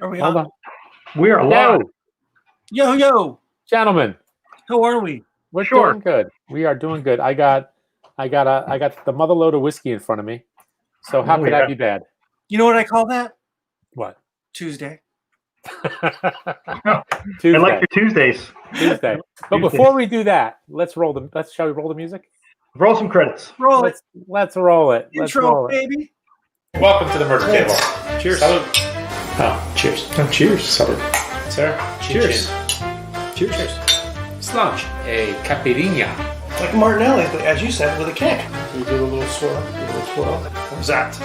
Are we Hold on? on. We are live. Yo, Gentlemen, how are we? we're Sure. doing good. We are doing good. I got the mother load of whiskey in front of me. So how Oh, could yeah. that be bad? You know what I call that? What? Tuesday. I Tuesday. like your Tuesdays. Tuesday. But Tuesdays. before we do that, shall we roll the music? Roll some credits. Roll it. Let's roll it. Let's Intro, roll it. baby. Welcome to the merch table. Cheers. Salud. Oh, cheers. Oh, cheers. Salud. Sir, Cheers. Cheers. Cheers. Slange. A caipirinha. Like Martinelli, as you said, with a kick. We do a little swirl. Or that.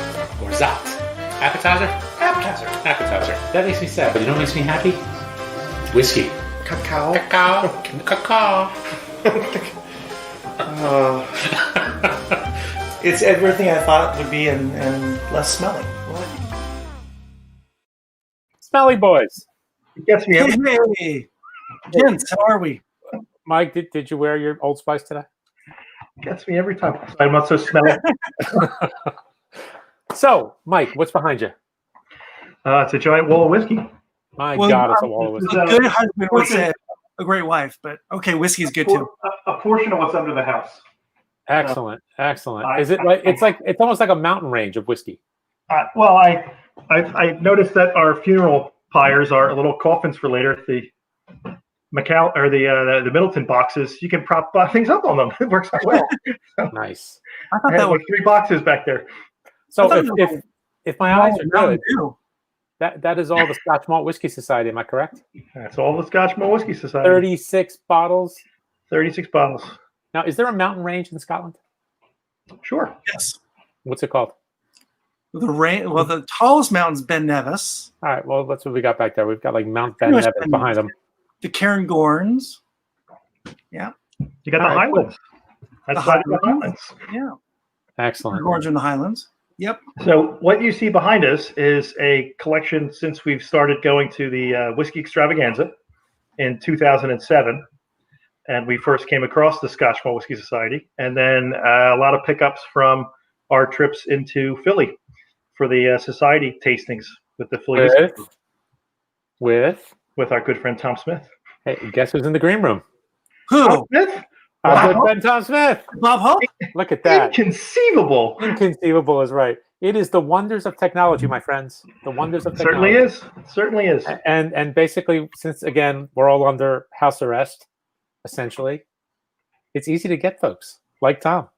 Or zat. Appetizer? Appetizer. Appetizer. That makes me sad, but you know what makes me happy? Whiskey. Cacao. Cacao. Cacao. It's everything I thought it would be and less smelly. Smelly boys. It gets me every Hey, gents, how are we? Mike, did you wear your Old Spice today? time. I'm not so smelly. So, Mike, what's behind you? It's a giant wall of whiskey. My Well, God, it's a wall of whiskey. A good husband would say a great wife, but okay, whiskey's good too. A portion of what's under the house. Excellent, excellent. Is it like it's almost like a mountain range of whiskey? Well, I noticed that our funeral pyres are little coffins for later. The the Middleton boxes, you can prop things up on them. It works out well. Nice. I I thought have that was like 3 boxes back there. So I thought if my eyes are Mountain good, Dew. that is all the Scotch Malt Whisky Society. Am I correct? That's all the Scotch Malt Whisky Society. 36 bottles. 36 bottles. Now, is there a mountain range in Scotland? Sure. Yes. What's it called? The tallest mountain's Ben Nevis. All right. Well, that's what we got back there. We've got like Mount Ben Pretty much Nevis Ben behind them. The Cairngorms. You got the All right, Highlands. That's why the Highlands. Yeah. Excellent. Cairngorms are in the Highlands. Yep. So what you see behind us is a collection since we've started going to the Whiskey Extravaganza in 2007. And we first came across the Scotch Malt Whisky Society. And then a lot of pickups from our trips into Philly for the society tastings with the Philly with our good friend Tom Smith. Hey, guess who's in the green room? Who? Tom Smith? Our Wow. good friend Tom Smith. Bob Hope? Look at that. Inconceivable. Inconceivable is right. It is the wonders of technology, my friends. The wonders of technology. Certainly is. And basically, since again we're all under house arrest, essentially, it's easy to get folks like Tom.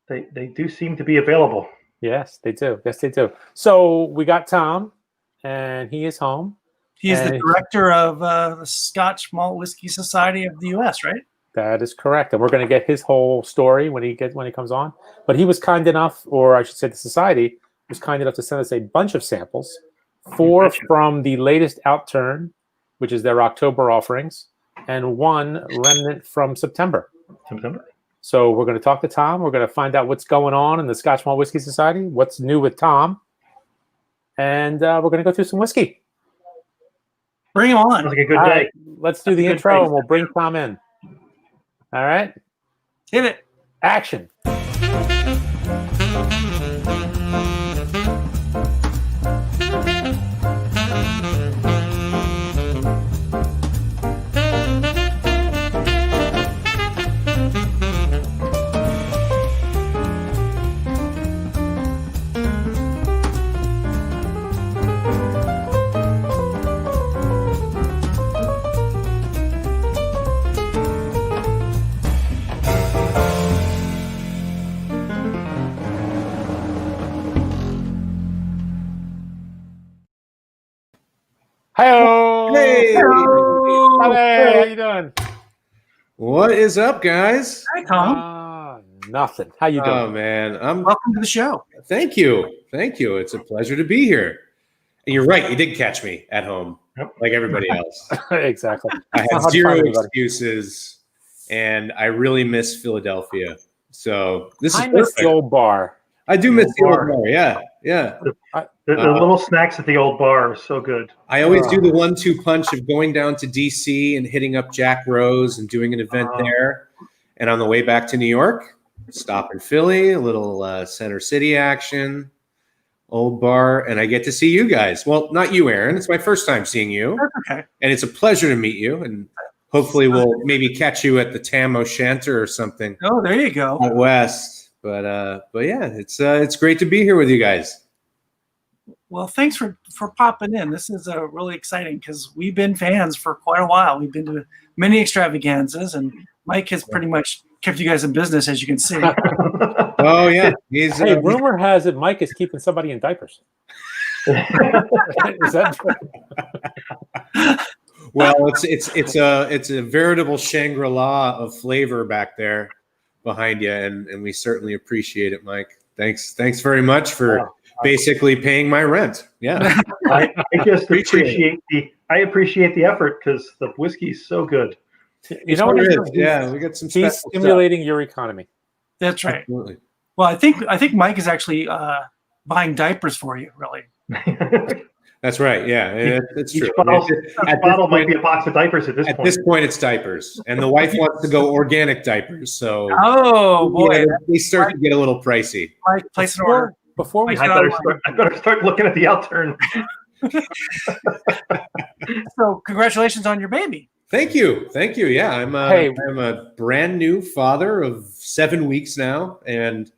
They do seem to be available. Yes, they do. Yes, they do. So we got Tom, and he is home. He is the And- director of the Scotch Malt Whisky Society of the U.S., right? That is correct, and we're going to get his whole story when he comes on. But he was kind enough, or I should say, the society was kind enough to send us a bunch of samples, 4 from the latest Outturn, which is their October offerings, and 1 remnant from September. So we're going to talk to Tom. We're going to find out what's going on in the Scotch Malt Whisky Society, what's new with Tom, and we're going to go through some whiskey. Bring him on. Sounds like a good All day. right, let's do the Good intro, day. and we'll bring Tom in. All right, Hit it. action. Hi-oh. Hey. Hey, how you doing? What is up, guys? Hi, Tom. Nothing. How you doing? Oh man, Welcome to the show. Thank you. It's a pleasure to be here. And you're right, you did catch me at home, like everybody else. Exactly. I Not had hard to zero find anybody. excuses, and I really miss Philadelphia. So this is I miss perfect. the old bar. I do miss the old bar. bar. Yeah. The little snacks at the old bar are so good. I always do the 1-2 punch of going down to DC and hitting up Jack Rose and doing an event there. And on the way back to New York, stop in Philly, a little Center City action. old bar, and I get to see you guys. Well, not you, Aaron. It's my first time seeing you. Okay. And it's a pleasure to meet you. And hopefully we'll maybe catch you at the Tam O'Shanter or something Oh, there you go. out west. But yeah, it's great to be here with you guys. Well, thanks for popping in. This is really exciting because we've been fans for quite a while. We've been to many extravaganzas, and Mike has pretty much kept you guys in business, as you can see. Oh yeah, he's Hey, rumor has it Mike is keeping somebody in diapers. Is that true? well, it's a veritable Shangri-La of flavor back there behind you, and we certainly appreciate it, Mike. Thanks very much for basically paying my rent. Yeah, I just appreciate the effort because the whiskey's so good. You know what it is? Yeah, we got some. He's special stimulating your economy. That's right. Absolutely. Well, I think Mike is actually buying diapers for you, really. That's right. Yeah, that's true. Each bottle might be a box of diapers at this point. At this point, it's diapers, and the wife wants to go organic diapers. So, oh boy, they start to get a little pricey. Mike, place an order. Before we I better start looking at the Outturn. So, congratulations on your baby. Thank you. Yeah, I'm a brand new father of 7 weeks now, and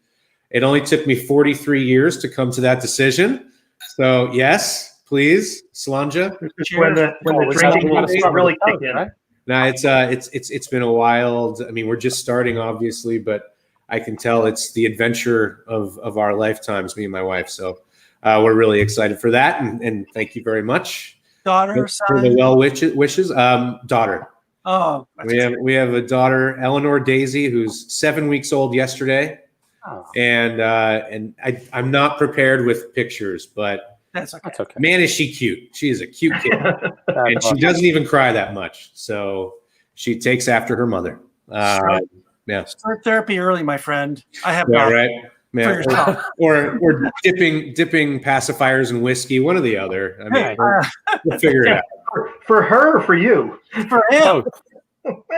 it only took me 43 years to come to that decision. So yes, please, Slanja. When the drinking really kicked in. Right? Now it's been a wild. I mean, we're just starting, obviously, but I can tell it's the adventure of our lifetimes, me and my wife. So we're really excited for that, and thank you very much. Daughter, for the well wishes. Daughter. Oh, we have a daughter, Eleanor Daisy, who's 7 weeks old yesterday, and I'm not prepared with pictures, but that's okay. Man, is she cute! She is a cute kid, and she doesn't even cry that much. So she takes after her mother. Yeah, start therapy early, my friend. I have right. Yeah, or dipping pacifiers in whiskey, one or the other. I mean, we'll figure it out. For her or for you? For him.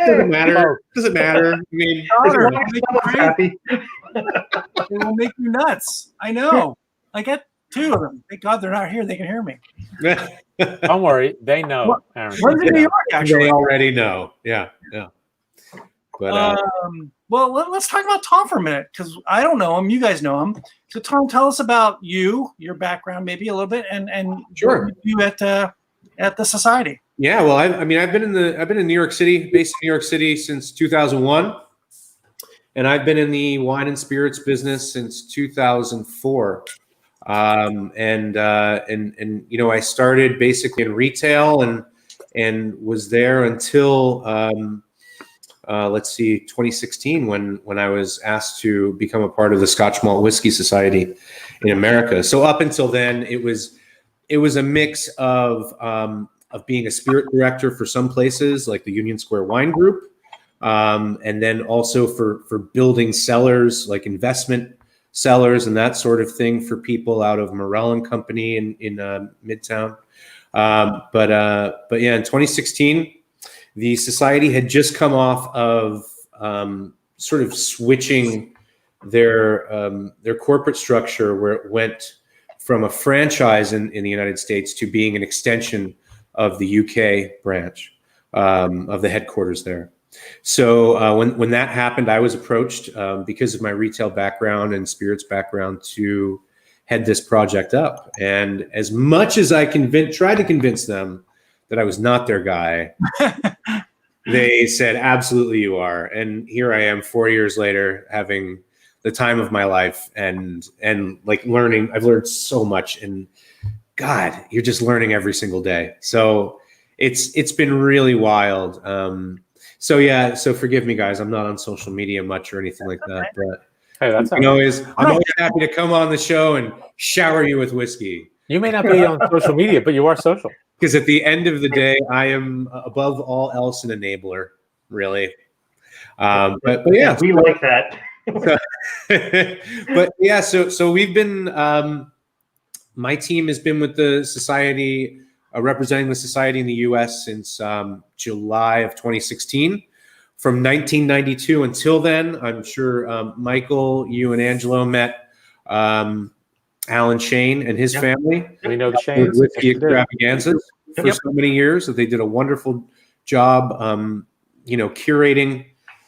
Doesn't matter. Doesn't matter. I mean, happy. It will make you nuts. I know. I get two of them. Thank God they're not here. They can hear me. Don't worry. They know. Aaron. Where's in New York, actually? They already know. Yeah. But well, let's talk about Tom for a minute because I don't know him. You guys know him. So, Tom, tell us about you, your background, maybe a little bit, and sure. You at the society. Yeah, well, I've been in New York City, based in New York City since 2001, and I've been in the wine and spirits business since 2004. And I started basically in retail and was there until 2016 when I was asked to become a part of the Scotch Malt Whisky Society in America. So up until then, it was a mix of being a spirit director for some places like the Union Square Wine Group, and then also for building cellars, like investment cellars and that sort of thing for people out of Morel and Company in Midtown. But yeah, in 2016. The society had just come off of sort of switching their corporate structure, where it went from a franchise in the United States to being an extension of the UK branch of the headquarters there. So when that happened, I was approached because of my retail background and spirits background to head this project up. And as much as I tried to convince them that I was not their guy, they said, absolutely you are. And here I am 4 years later, having the time of my life and like learning. I've learned so much, and God, you're just learning every single day. So it's been really wild. So yeah, so forgive me guys. I'm not on social media much or anything like that, but hey, I'm always happy to come on the show and shower you with whiskey. You may not be on social media, but you are social. Because at the end of the day, I am above all else an enabler, really. But yeah, we like that. But yeah, so we've been. My team has been with the society, representing the society in the U.S. since July of 2016. From 1992 until then, I'm sure Michael, you and Angelo met Alan Shane and his family. We know the With Shanes. whiskey Yes, we do. extravaganzas for so many years that they did a wonderful job, curating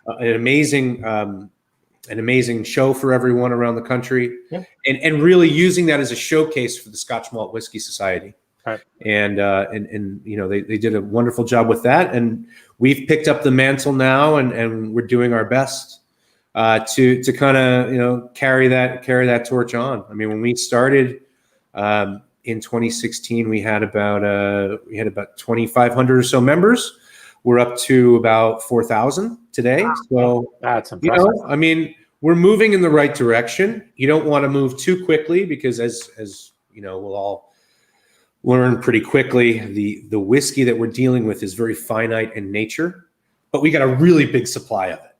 an amazing show for everyone around the country, and really using that as a showcase for the Scotch Malt Whisky Society. Right. And they did a wonderful job with that, and we've picked up the mantle now, and we're doing our best to kind of carry that torch on. I mean, when we started in 2016, we had about 2,500 or so members. We're up to about 4,000 today. So that's impressive. I mean, we're moving in the right direction. You don't want to move too quickly because, as you know, we'll all learn pretty quickly, the whiskey that we're dealing with is very finite in nature, but we got a really big supply of it.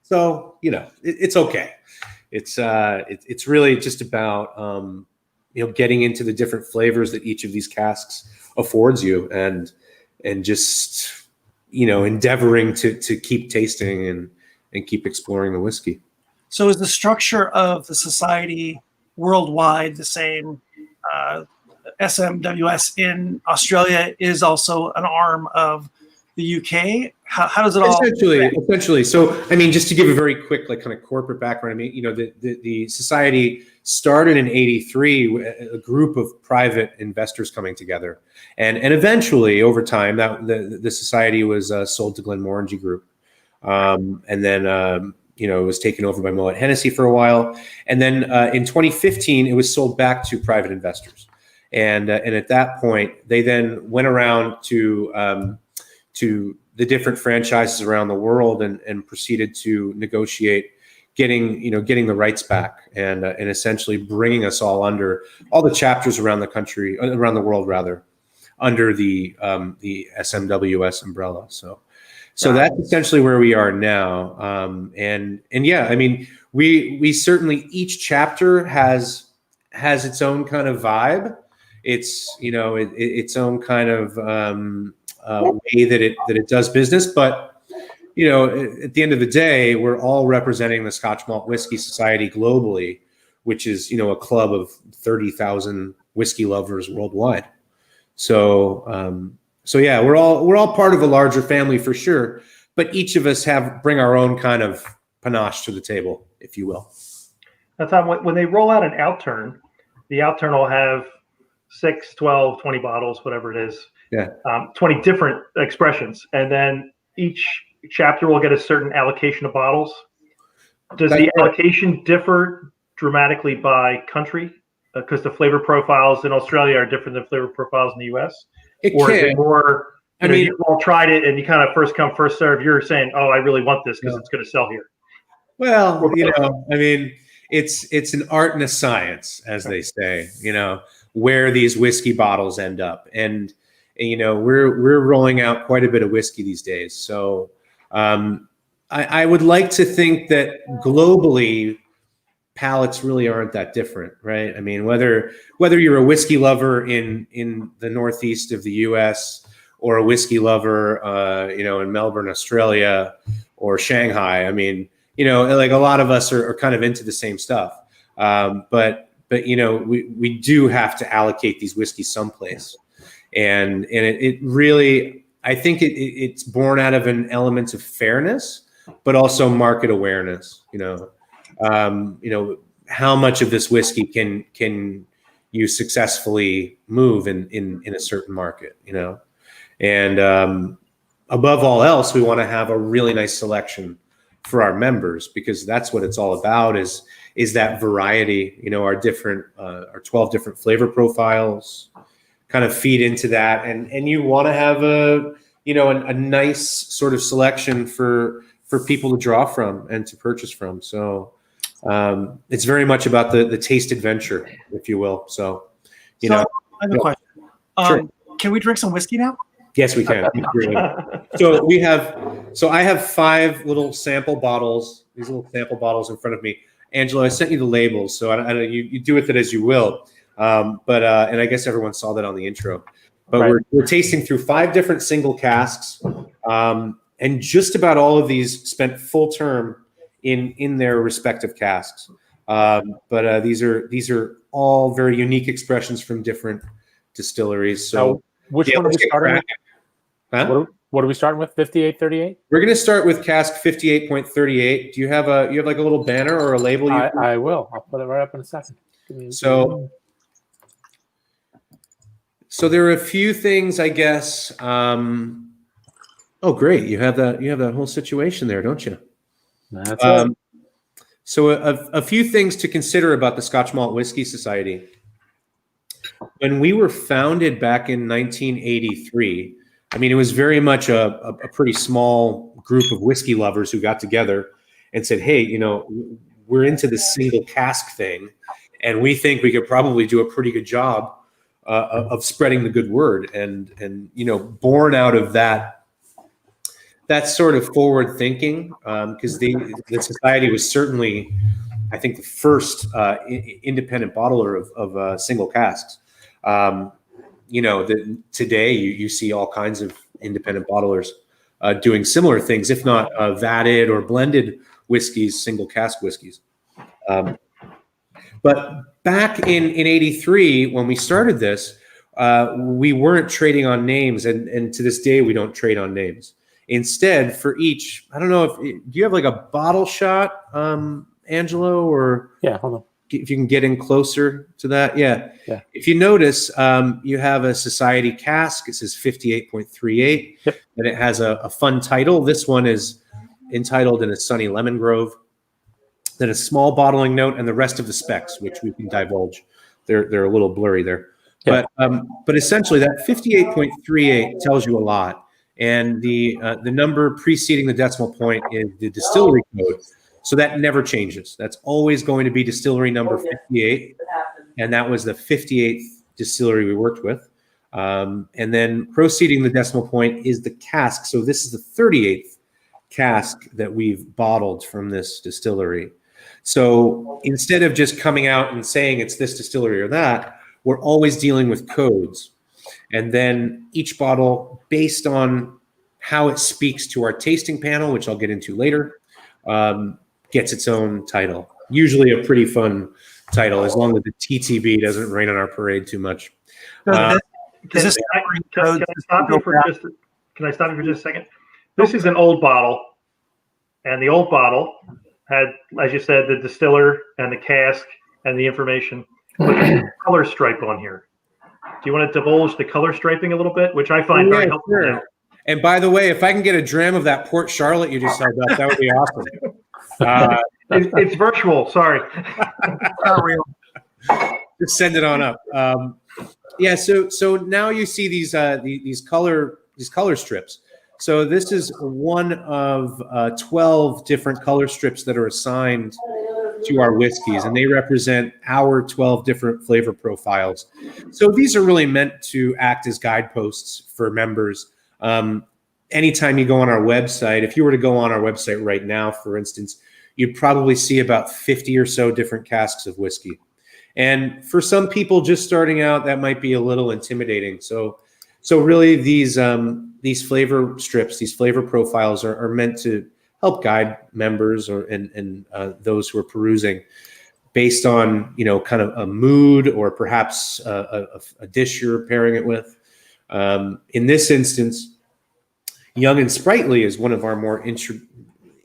So it's okay. It's really just about getting into the different flavors that each of these casks affords you, and just endeavoring to keep tasting and keep exploring the whiskey. So is the structure of the society worldwide the same? SMWS in Australia is also an arm of the UK. How does it all? Essentially. So, I mean, just to give a very quick, kind of corporate background. I mean, the society started in '83, a group of private investors coming together, and eventually, over time, that the society was sold to Glenmorangie Group, and then it was taken over by Moet Hennessy for a while, and then in 2015, it was sold back to private investors. And at that point, they then went around to the different franchises around the world and proceeded to negotiate getting the rights back and essentially bringing us all under all the chapters around the world rather, under the SMWS umbrella. So that's essentially where we are now. And yeah, I mean, we certainly, each chapter has its own kind of vibe. It's its own kind of way that it does business, but at the end of the day, we're all representing the Scotch Malt Whisky Society globally, which is a club of 30,000 whiskey lovers worldwide. So yeah, we're all part of a larger family for sure, but each of us bring our own kind of panache to the table, if you will. That's how when they roll out an Outturn, the Outturn will have 6, 12, 20 bottles, whatever it is. Yeah. 20 different expressions. And then each chapter will get a certain allocation of bottles. Does the allocation differ dramatically by country? Because the flavor profiles in Australia are different than flavor profiles in the US? Is it more, you all tried it and you kind of first come, first serve, you're saying, oh, I really want this because it's going to sell here? Well, I mean, it's an art and a science, as they say, where these whiskey bottles end up. And we're rolling out quite a bit of whiskey these days. So I would like to think that globally palates really aren't that different, right? I mean, whether you're a whiskey lover in the northeast of the US or a whiskey lover in Melbourne, Australia, or Shanghai, I mean, like a lot of us are kind of into the same stuff. But we do have to allocate these whiskeys someplace. And it really, I think it's born out of an element of fairness, but also market awareness. How much of this whiskey can you successfully move in a certain market, and above all else, we want to have a really nice selection for our members, because that's what it's all about is that variety. Our 12 different flavor profiles kind of feed into that, and you want to have a nice sort of selection for people to draw from and to purchase from. So it's very much about the taste adventure, if you will. So I have a question. Sure. Can we drink some whiskey now? Yes, we can. So I have 5 little sample bottles. These little sample bottles in front of me. Angelo, I sent you the labels, so you do with it as you will. But I guess everyone saw that on the intro. But right. we're tasting through 5 different single casks, and just about all of these spent full term in their respective casks. But these are all very unique expressions from different distilleries. So Now, which yeah, one are we let's get starting with? cracking. Huh? What are we starting with? 5838? We're going to start with cask 58.38. Do you have like a little banner or a label? I will. I'll put it right up in a second. So there are a few things, I guess. Oh, great! You have that whole situation there, don't you? That's it. So a few things to consider about the Scotch Malt Whisky Society. When we were founded back in 1983, I mean, it was very much a pretty small group of whiskey lovers who got together and said, hey, we're into this single cask thing, and we think we could probably do a pretty good job of spreading the good word. And born out of that sort of forward thinking, because the society was certainly, I think, the first independent bottler of single casks. Today you see all kinds of independent bottlers doing similar things, if not vatted or blended whiskeys, single cask whiskeys. But back in 83, when we started this, we weren't trading on names, and to this day we don't trade on names. Instead, for each, I don't know do you have like a bottle shot, Angelo, or yeah, hold on. If you can get in closer to that. Yeah. If you notice, you have a society cask. It says 58.38. Yep. And it has a fun title. This one is entitled In a Sunny Lemon Grove. Then a small bottling note and the rest of the specs, which we can divulge. They're a little blurry there. Yeah. But essentially that 58.38 tells you a lot. And the number preceding the decimal point is the distillery code. So that never changes. That's always going to be distillery number 58. And that was the 58th distillery we worked with. And then proceeding the decimal point is the cask. So this is the 38th cask that we've bottled from this distillery. So instead of just coming out and saying it's this distillery or that, we're always dealing with codes. And then each bottle, based on how it speaks to our tasting panel, which I'll get into later, gets its own title. Usually a pretty fun title, as long as the TTB doesn't rain on our parade too much. Can I stop you for just a second? This is an old bottle, and the old bottle had, as you said, the distiller and the cask and the information, but there's a color stripe on here. Do you want to divulge the color striping a little bit, which I find very helpful? Sure. And by the way, if I can get a dram of that Port Charlotte you just held up, that would be awesome. It's virtual. Sorry. Not real. Just send it on up. So now you see these color strips. So this is one of 12 different color strips that are assigned to our whiskeys, and they represent our 12 different flavor profiles. So these are really meant to act as guideposts for members. Anytime you go on our website, if you were to go on our website right now, for instance, you'd probably see about 50 or so different casks of whiskey. And for some people just starting out, that might be a little intimidating. So really these flavor strips, these flavor profiles are meant to help guide members and those who are perusing based on, kind of a mood or perhaps a dish you're pairing it with. In this instance, Young and Sprightly is one of our more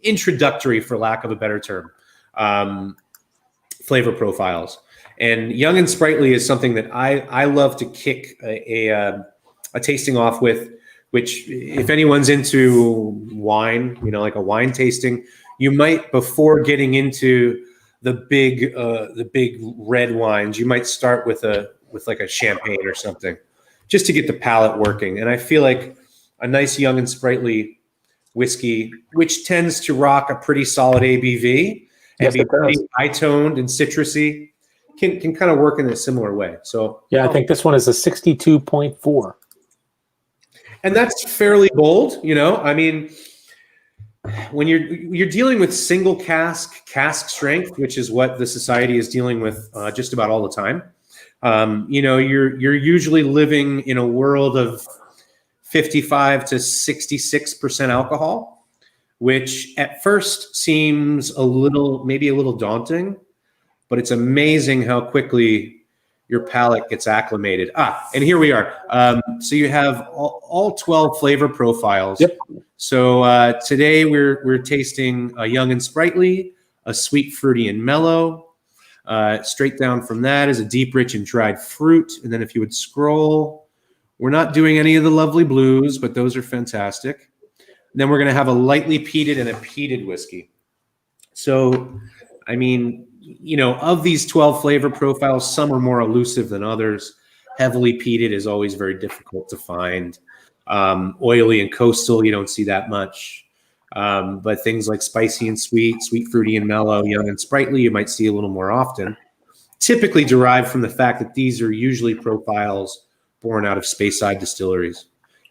introductory, for lack of a better term, flavor profiles. And Young and Sprightly is something that I love to kick a tasting off with, which if anyone's into wine, like a wine tasting, you might, before getting into the big red wines, you might start with like a champagne or something, just to get the palate working. And I feel like a nice Young and Sprightly whiskey, which tends to rock a pretty solid ABV and be pretty high-toned and citrusy, can kind of work in a similar way. So yeah, I think this one is a 62.4. And that's fairly bold, I mean, when you're dealing with single cask strength, which is what the society is dealing with just about all the time. You're usually living in a world of 55 to 66% alcohol, which at first seems maybe a little daunting. but it's amazing how quickly your palate gets acclimated. And here we are. So you have all 12 flavor profiles. Yep. So today we're tasting a young and sprightly, a sweet, fruity, and mellow. Straight down from that is a deep, rich, and dried fruit. And then if you would scroll, we're not doing any of the lovely blues, but those are fantastic. And then we're going to have a lightly peated and a peated whiskey. So, I mean, you know, of these 12 flavor profiles, some are more elusive than others. Heavily peated is always very difficult to find. Oily and coastal, you don't see that much. But things like spicy and sweet, sweet, fruity, and mellow, young and sprightly, you might see a little more often. Typically derived from the fact that these are usually profiles born out of Speyside distilleries.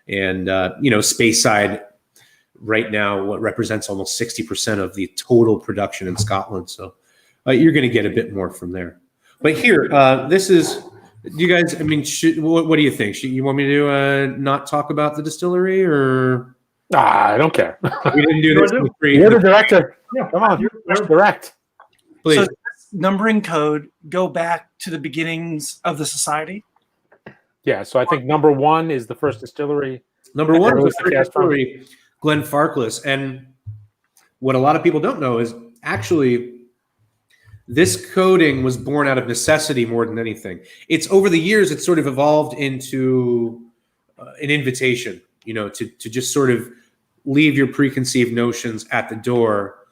And, you know, Speyside right now, what represents almost 60% of the total production in Scotland. So you're going to get a bit more from there. But here, this is, you guys, I mean, what do you think? You want me to not talk about the distillery or? I don't care. We didn't do this. You're the director. Yeah, come on. You're direct. Please. So does numbering code go back to the beginnings of the society? Yeah, so I think number 1 is the first distillery. Number 1 was the first distillery, Glenfarclas. And what a lot of people don't know is actually this coding was born out of necessity more than anything. It's over the years, it's sort of evolved into an invitation, you know, to just sort of leave your preconceived notions at the door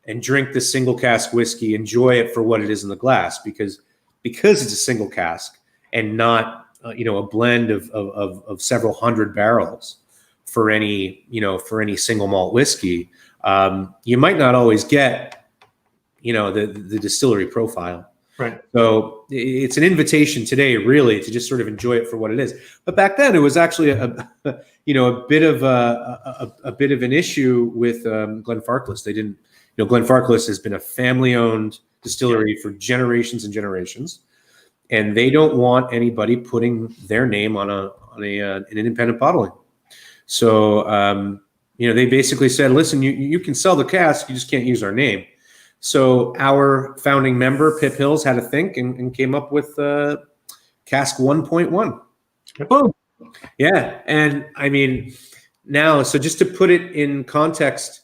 and drink the single cask whiskey, enjoy it for what it is in the glass, because it's a single cask and not, you know, a blend of several hundred barrels for any single malt whiskey. You might not always get, you know, the distillery profile. Right. So it's an invitation today, really, to just sort of enjoy it for what it is. But back then, it was actually a bit of an issue with Glenfarclas. They didn't, you know, Glenfarclas has been a family-owned distillery for generations and generations, and they don't want anybody putting their name on an independent bottling. So you know, they basically said, listen, you can sell the cask, you just can't use our name. So our founding member, Pip Hills, had to think and came up with Cask 1.1. Boom. Yeah. And I mean, now, so just to put it in context,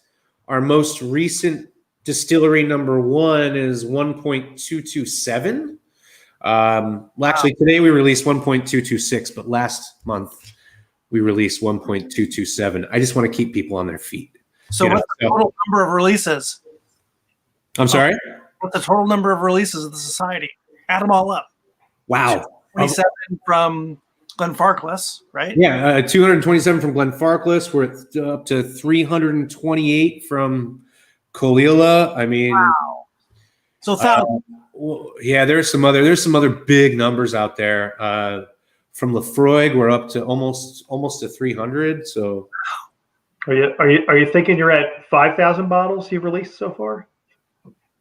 our most recent distillery number 1 is 1.227. Well, actually, today we released 1.226, but last month we released 1.227. I just want to keep people on their feet. So what's the total number of releases? I'm sorry? What's the total number of releases of the society? Add them all up. Wow. 27 from Glenfarclas, right? Yeah, 227 from Glenfarclas. We're up to 328 from Colilla. I mean, wow. So 1,000. Yeah, there's some other big numbers out there. From Lefroy, we're up to almost to 300. So, are you thinking you're at 5,000 bottles you've released so far?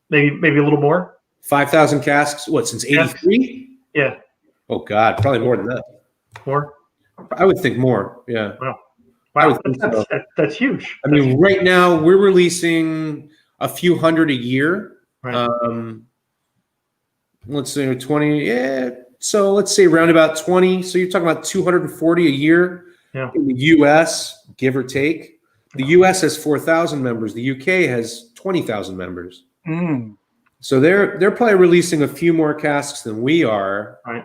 Maybe a little more. 5,000 casks. What, since '83? Yeah. Oh God, probably more than that. More. I would think more. Yeah. Wow. I would think so. That's huge. I mean, right now we're releasing a few hundred a year. Right. Let's say 20. Yeah. So let's say around about 20. So you're talking about 240 a year in the U.S., give or take. The U.S. has 4,000 members. The U.K. has 20,000 members. Mm. So they're probably releasing a few more casks than we are. Right.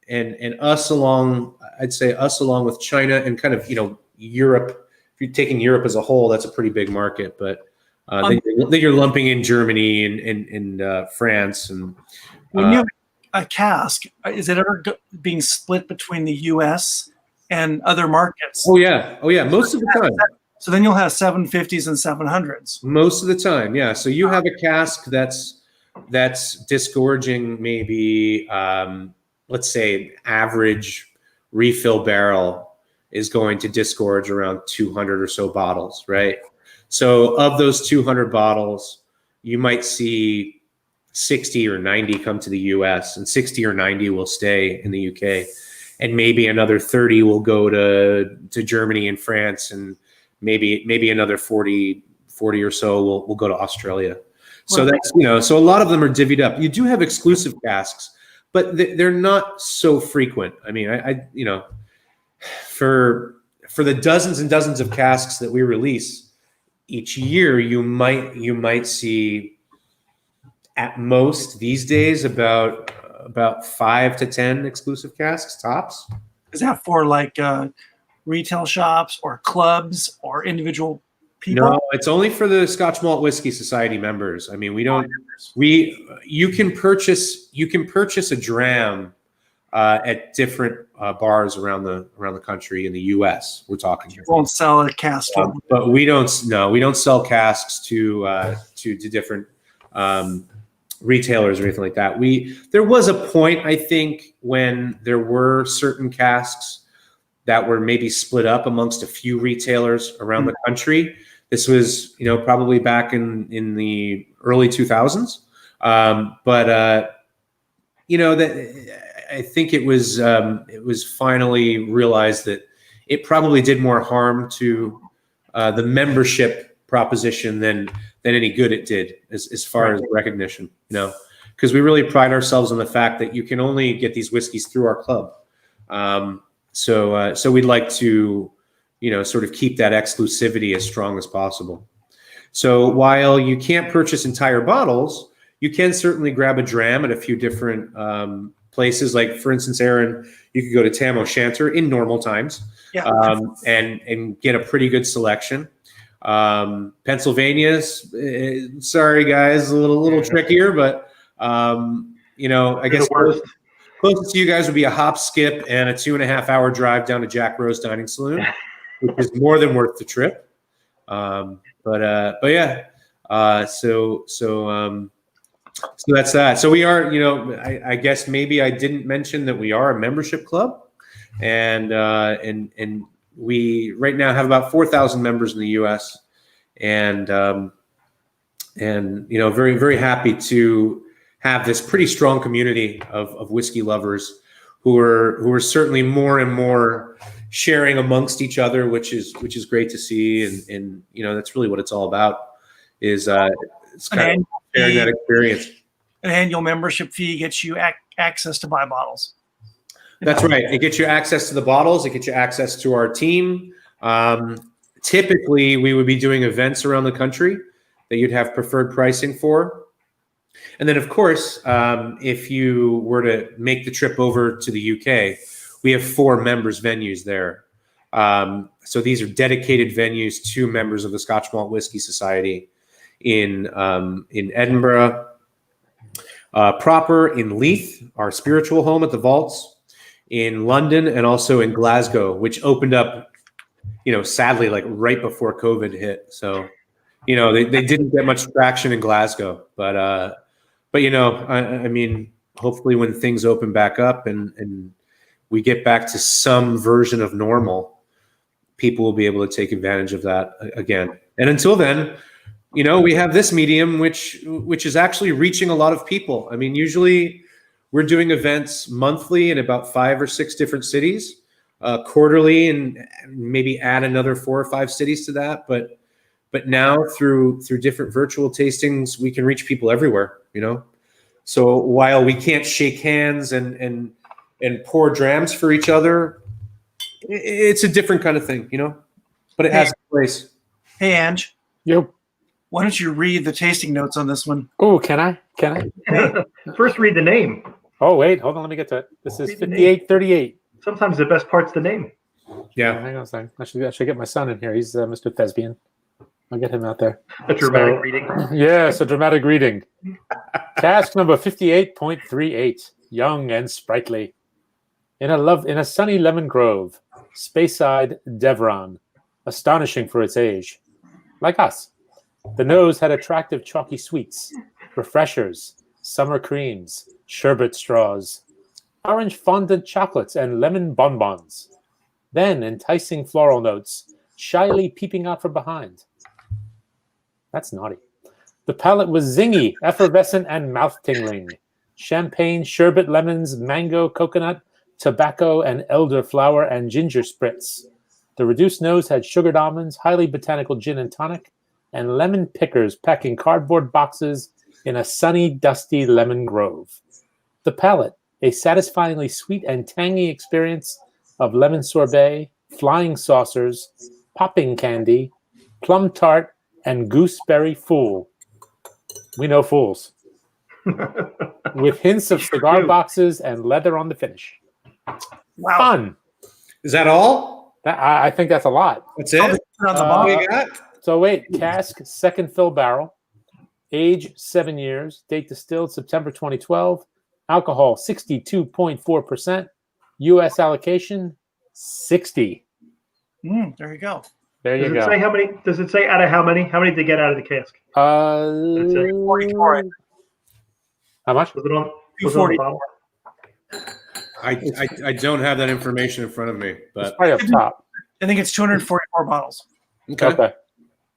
And us along, I'd say us along with China and kind of, you know, Europe. If you're taking Europe as a whole, that's a pretty big market. But then you're lumping in Germany and France. And when you have a cask, is it ever being split between the U.S. and other markets? Oh yeah. Most of the time. So then you'll have 750s and 700s. Most of the time, yeah. So you have a cask that's disgorging maybe, let's say, average refill barrel is going to disgorge around 200 or so bottles, right? So of those 200 bottles, you might see 60 or 90 come to the U.S. and 60 or 90 will stay in the U.K. and maybe another 30 will go to Germany and France, and maybe another 40 or so will go to Australia. So that's, so a lot of them are divvied up. You do have exclusive casks, but they're not so frequent. I mean, for the dozens and dozens of casks that we release each year, you might see at most these days about 5 to 10 exclusive casks tops. Is that for like retail shops or clubs or individual people? No, it's only for the Scotch Malt Whisky Society members. I mean, you can purchase a dram at different bars around the country in the U.S. We're talking. You won't sell a cask, but we don't sell casks to different retailers or anything like that. There was a point, I think, when there were certain casks that were maybe split up amongst a few retailers around the country. This was, probably back in the early 2000s. I think it was finally realized that it probably did more harm to the membership proposition than any good it did as far as recognition, because we really pride ourselves on the fact that you can only get these whiskeys through our club. So we'd like to, sort of keep that exclusivity as strong as possible. So while you can't purchase entire bottles, you can certainly grab a dram at a few different places. Like, for instance, Aaron, you could go to Tam O'Shanter in normal times, and get a pretty good selection. Pennsylvania's, sorry guys, a little trickier, but I guess closest to you guys would be a hop, skip, and a 2.5 hour drive down to Jack Rose Dining Saloon, which is more than worth the trip. But yeah, so that's that. So we are, I guess maybe I didn't mention that we are a membership club, and we right now have about 4,000 members in the U.S. and very, very happy to have this pretty strong community of whiskey lovers who are certainly more and more sharing amongst each other, which is great to see, and that's really what it's all about, is it's kind of sharing that experience. An annual membership fee gets you access to buy bottles. That's right. It gets you access to the bottles. It gets you access to our team. Typically, we would be doing events around the country that you'd have preferred pricing for. And then, of course, if you were to make the trip over to the UK, we have 4 members venues there. So these are dedicated venues to members of the Scotch Malt Whisky Society in Edinburgh, proper, in Leith, our spiritual home at the Vaults, in London, and also in Glasgow, which opened up, sadly, like right before COVID hit. So, they didn't get much traction in Glasgow, but I mean, hopefully when things open back up and we get back to some version of normal, people will be able to take advantage of that again. And until then, we have this medium, which is actually reaching a lot of people. I mean, usually we're doing events monthly in about 5 or 6 different cities, quarterly, and maybe add another 4 or 5 cities to that. But now through different virtual tastings, we can reach people everywhere, So while we can't shake hands and pour drams for each other, it's a different kind of thing, but it has a place. Hey, Ange. Yep. Why don't you read the tasting notes on this one? Oh, can I? First, read the name. Oh, wait, hold on. Let me get to it. This is 5838. Sometimes the best part's the name. Yeah. Hang on a second. I should get my son in here. He's Mr. Thespian. I'll get him out there. A dramatic reading. Yes, a dramatic reading. Cask number 58.38. Young and sprightly. In a sunny lemon grove, Speyside, Devon, astonishing for its age. Like us. The nose had attractive chalky sweets, refreshers, summer creams, sherbet straws, orange fondant chocolates, and lemon bonbons. Then enticing floral notes, shyly peeping out from behind. That's naughty. The palate was zingy, effervescent, and mouth-tingling. Champagne, sherbet, lemons, mango, coconut, tobacco, and elderflower and ginger spritz. The reduced nose had sugared almonds, highly botanical gin and tonic, and lemon pickers packing cardboard boxes in a sunny, dusty lemon grove. The palate, a satisfyingly sweet and tangy experience of lemon sorbet, flying saucers, popping candy, plum tart, and gooseberry fool. We know fools. With hints of cigar boxes and leather on the finish. Wow. Fun. Is that all? I think that's a lot. That's it? On the What bottom. you got? So wait, cask, second fill barrel, age 7 years, date distilled September 2012, alcohol 62.4%, U.S. allocation 60. There you go. There you Does it go. say how many? Does it say out of how many? How many did they get out of the cask? 44. How much? Was it on? Was it on the 240. bottle? I don't have that information in front of me, It's but probably up top. I think it's 244 bottles. okay. Okay.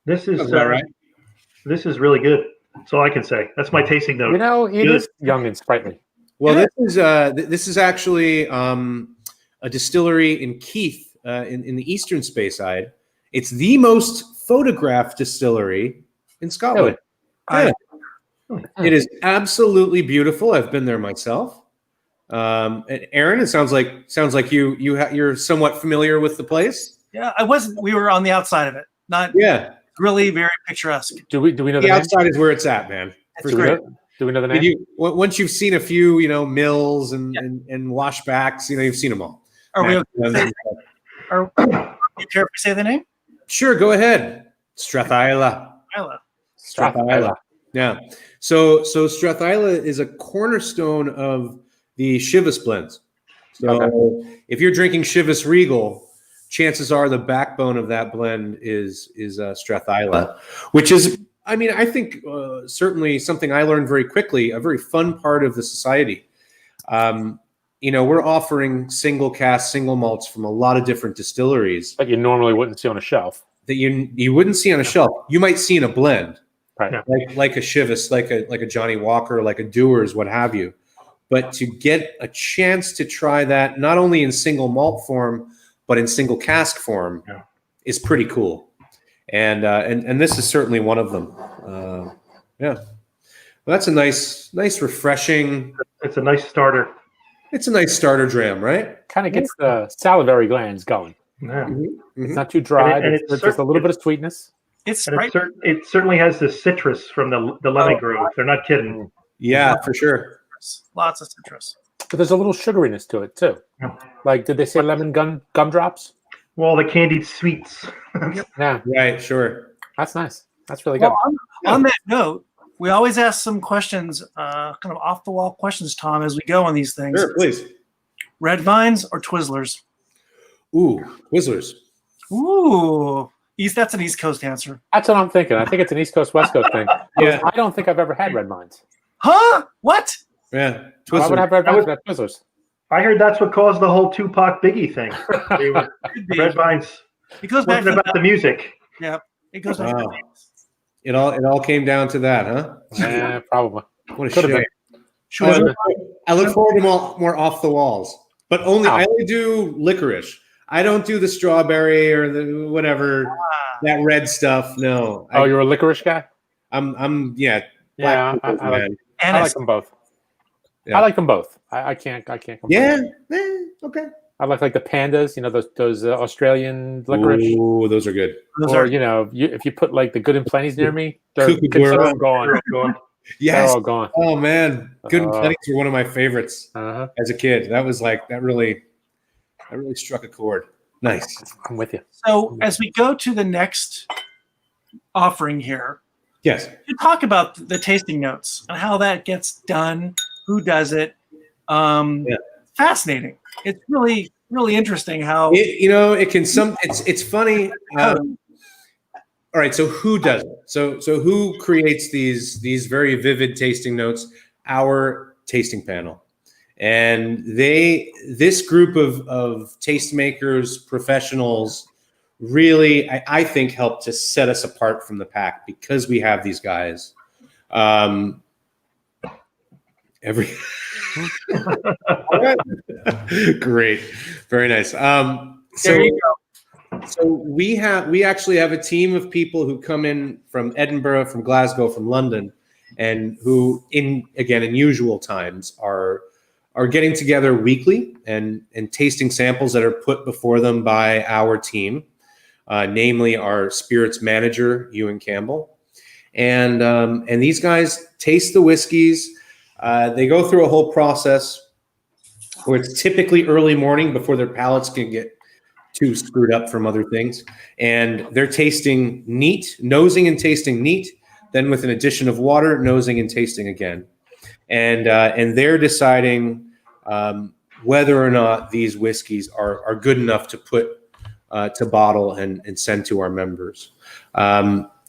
This is Sounds about right. This is really good. That's all I can say. That's my tasting note. You know, it Good. is young and sprightly. Well, this is actually a distillery in Keith, in the eastern Speyside. It's the most photographed distillery in Scotland. Really? Yeah. It is absolutely beautiful. I've been there myself. And Aaron, it sounds like you're somewhat familiar with the place. Yeah, I wasn't. We were on the outside of it. Not Yeah, really very picturesque. Do we know the the name? outside is where it's at, man. It's Do we great. do we know the Did name? once you've seen a few, mills and washbacks, you've seen them all. Are we? Mac- Are you care if we say the name? Sure, go ahead. Strathyla. Isla. Strathyla. Yeah. So Strathyla is a cornerstone of the Chivas blends. So if you're drinking Chivas Regal, chances are the backbone of that blend is Strathyla, which is, I think certainly something I learned very quickly, a very fun part of the society. We're offering single cask, single malts from a lot of different distilleries That you normally wouldn't see on a shelf. that you wouldn't see on a shelf. You might see in a blend, Right. Yeah. like a Chivas, like a Johnny Walker, like a Dewar's, what have you. But to get a chance to try that, not only in single malt form, but in single cask form, is pretty cool. And this is certainly one of them. Yeah. Well, that's a nice, refreshing. It's a nice starter. It's a nice starter dram, right? Kind of gets the salivary glands going. Yeah. It's not too dry. And There's just a little bit of sweetness. It's And right. it certainly has the citrus from the lemon grove. They're not kidding. Yeah, for sure. Lots of citrus. But there's a little sugariness to it too. Yeah. Like, did they say lemon gumdrops? Well, the candied sweets. Yeah, Right, sure. that's nice. That's really good. Well, on that note, we always ask some questions, kind of off the wall questions, Tom, as we go on these things. Sure, please. Red vines or Twizzlers? Ooh, Twizzlers. Ooh, that's an East Coast answer. That's what I'm thinking. I think it's an East Coast, West Coast thing. Yeah. I don't think I've ever had red vines. Huh? What? Yeah, Why would I have red vines without Twizzlers? I heard that's what caused the whole Tupac Biggie thing. They were, Could be. red vines It goes back wasn't to about the music. it goes back to Wow. It all came down to that, huh? Yeah, probably. What a Could've shame. been. I look forward to more off the walls, but I only do licorice. I don't do the strawberry or the whatever that red stuff. No. Oh, you're a licorice guy? I'm Yeah, black I pepper, like, man. I Anise. like them both. Yeah. I like them both. I can't complain. Yeah. Okay. I like the pandas. Those Australian licorice. Ooh, those are good. Those Or are if you put like the good and plenty's near me, they're Kookaburra. all gone. Going, Yes. They're all gone. Oh man, good and plenty were one of my favorites Uh-huh. as a kid. That was like that really struck a chord. Nice. I'm with you. So as we go to the next offering here, Yes. you talk about the tasting notes and how that gets done, who does it. Fascinating. It's really, really interesting how It can it's funny. All right, so who does it? So who creates these very vivid tasting notes? Our tasting panel. And this group of tastemakers, professionals, really, I think, helped to set us apart from the pack because we have these guys. Great, very nice. there you go. So we actually have a team of people who come in from Edinburgh, from Glasgow, from London, and who in usual times are getting together weekly and tasting samples that are put before them by our team, namely our spirits manager, Ewan Campbell. And these guys taste the whiskeys. They go through a whole process where it's typically early morning before their palates can get too screwed up from other things. And they're tasting neat, nosing and tasting neat, then with an addition of water, nosing and tasting again. And they're deciding whether or not these whiskeys are good enough to put to bottle and send to our members.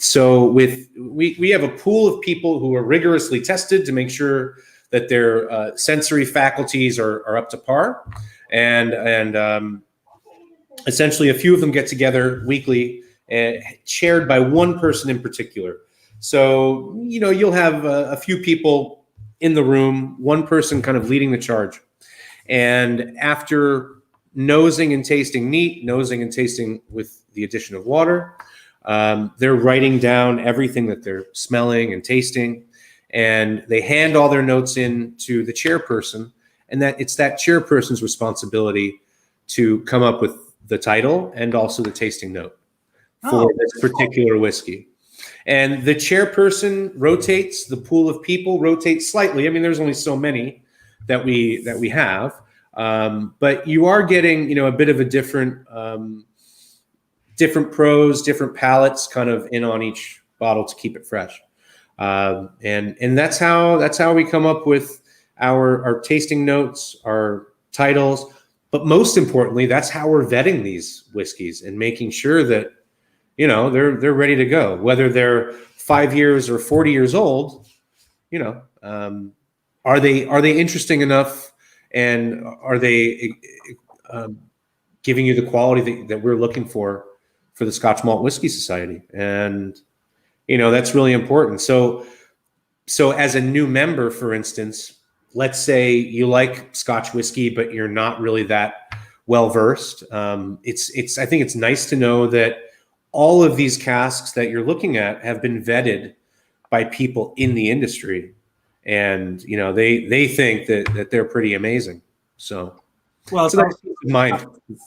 So we have a pool of people who are rigorously tested to make sure that their sensory faculties are up to par, and essentially a few of them get together weekly, chaired by one person in particular. So you'll have a few people in the room, one person kind of leading the charge, and after nosing and tasting neat, nosing and tasting with the addition of water, they're writing down everything that they're smelling and tasting, and they hand all their notes in to the chairperson, and that it's that chairperson's responsibility to come up with the title and also the tasting note for this particular whiskey. And the chairperson rotates, the pool of people rotates slightly. I mean, there's only so many that we have, but you are getting a bit of a different pros, different palates kind of in on each bottle to keep it fresh. And that's how we come up with our tasting notes, our titles, but most importantly, that's how we're vetting these whiskeys and making sure that they're ready to go, whether they're 5 years or 40 years old. Are they interesting enough, and are they giving you the quality that we're looking for the Scotch Malt Whisky Society? And that's really important. So as a new member, for instance, let's say you like Scotch whiskey, but you're not really that well versed. I think it's nice to know that all of these casks that you're looking at have been vetted by people in the industry, and they think that they're pretty amazing. So, well, that's mind.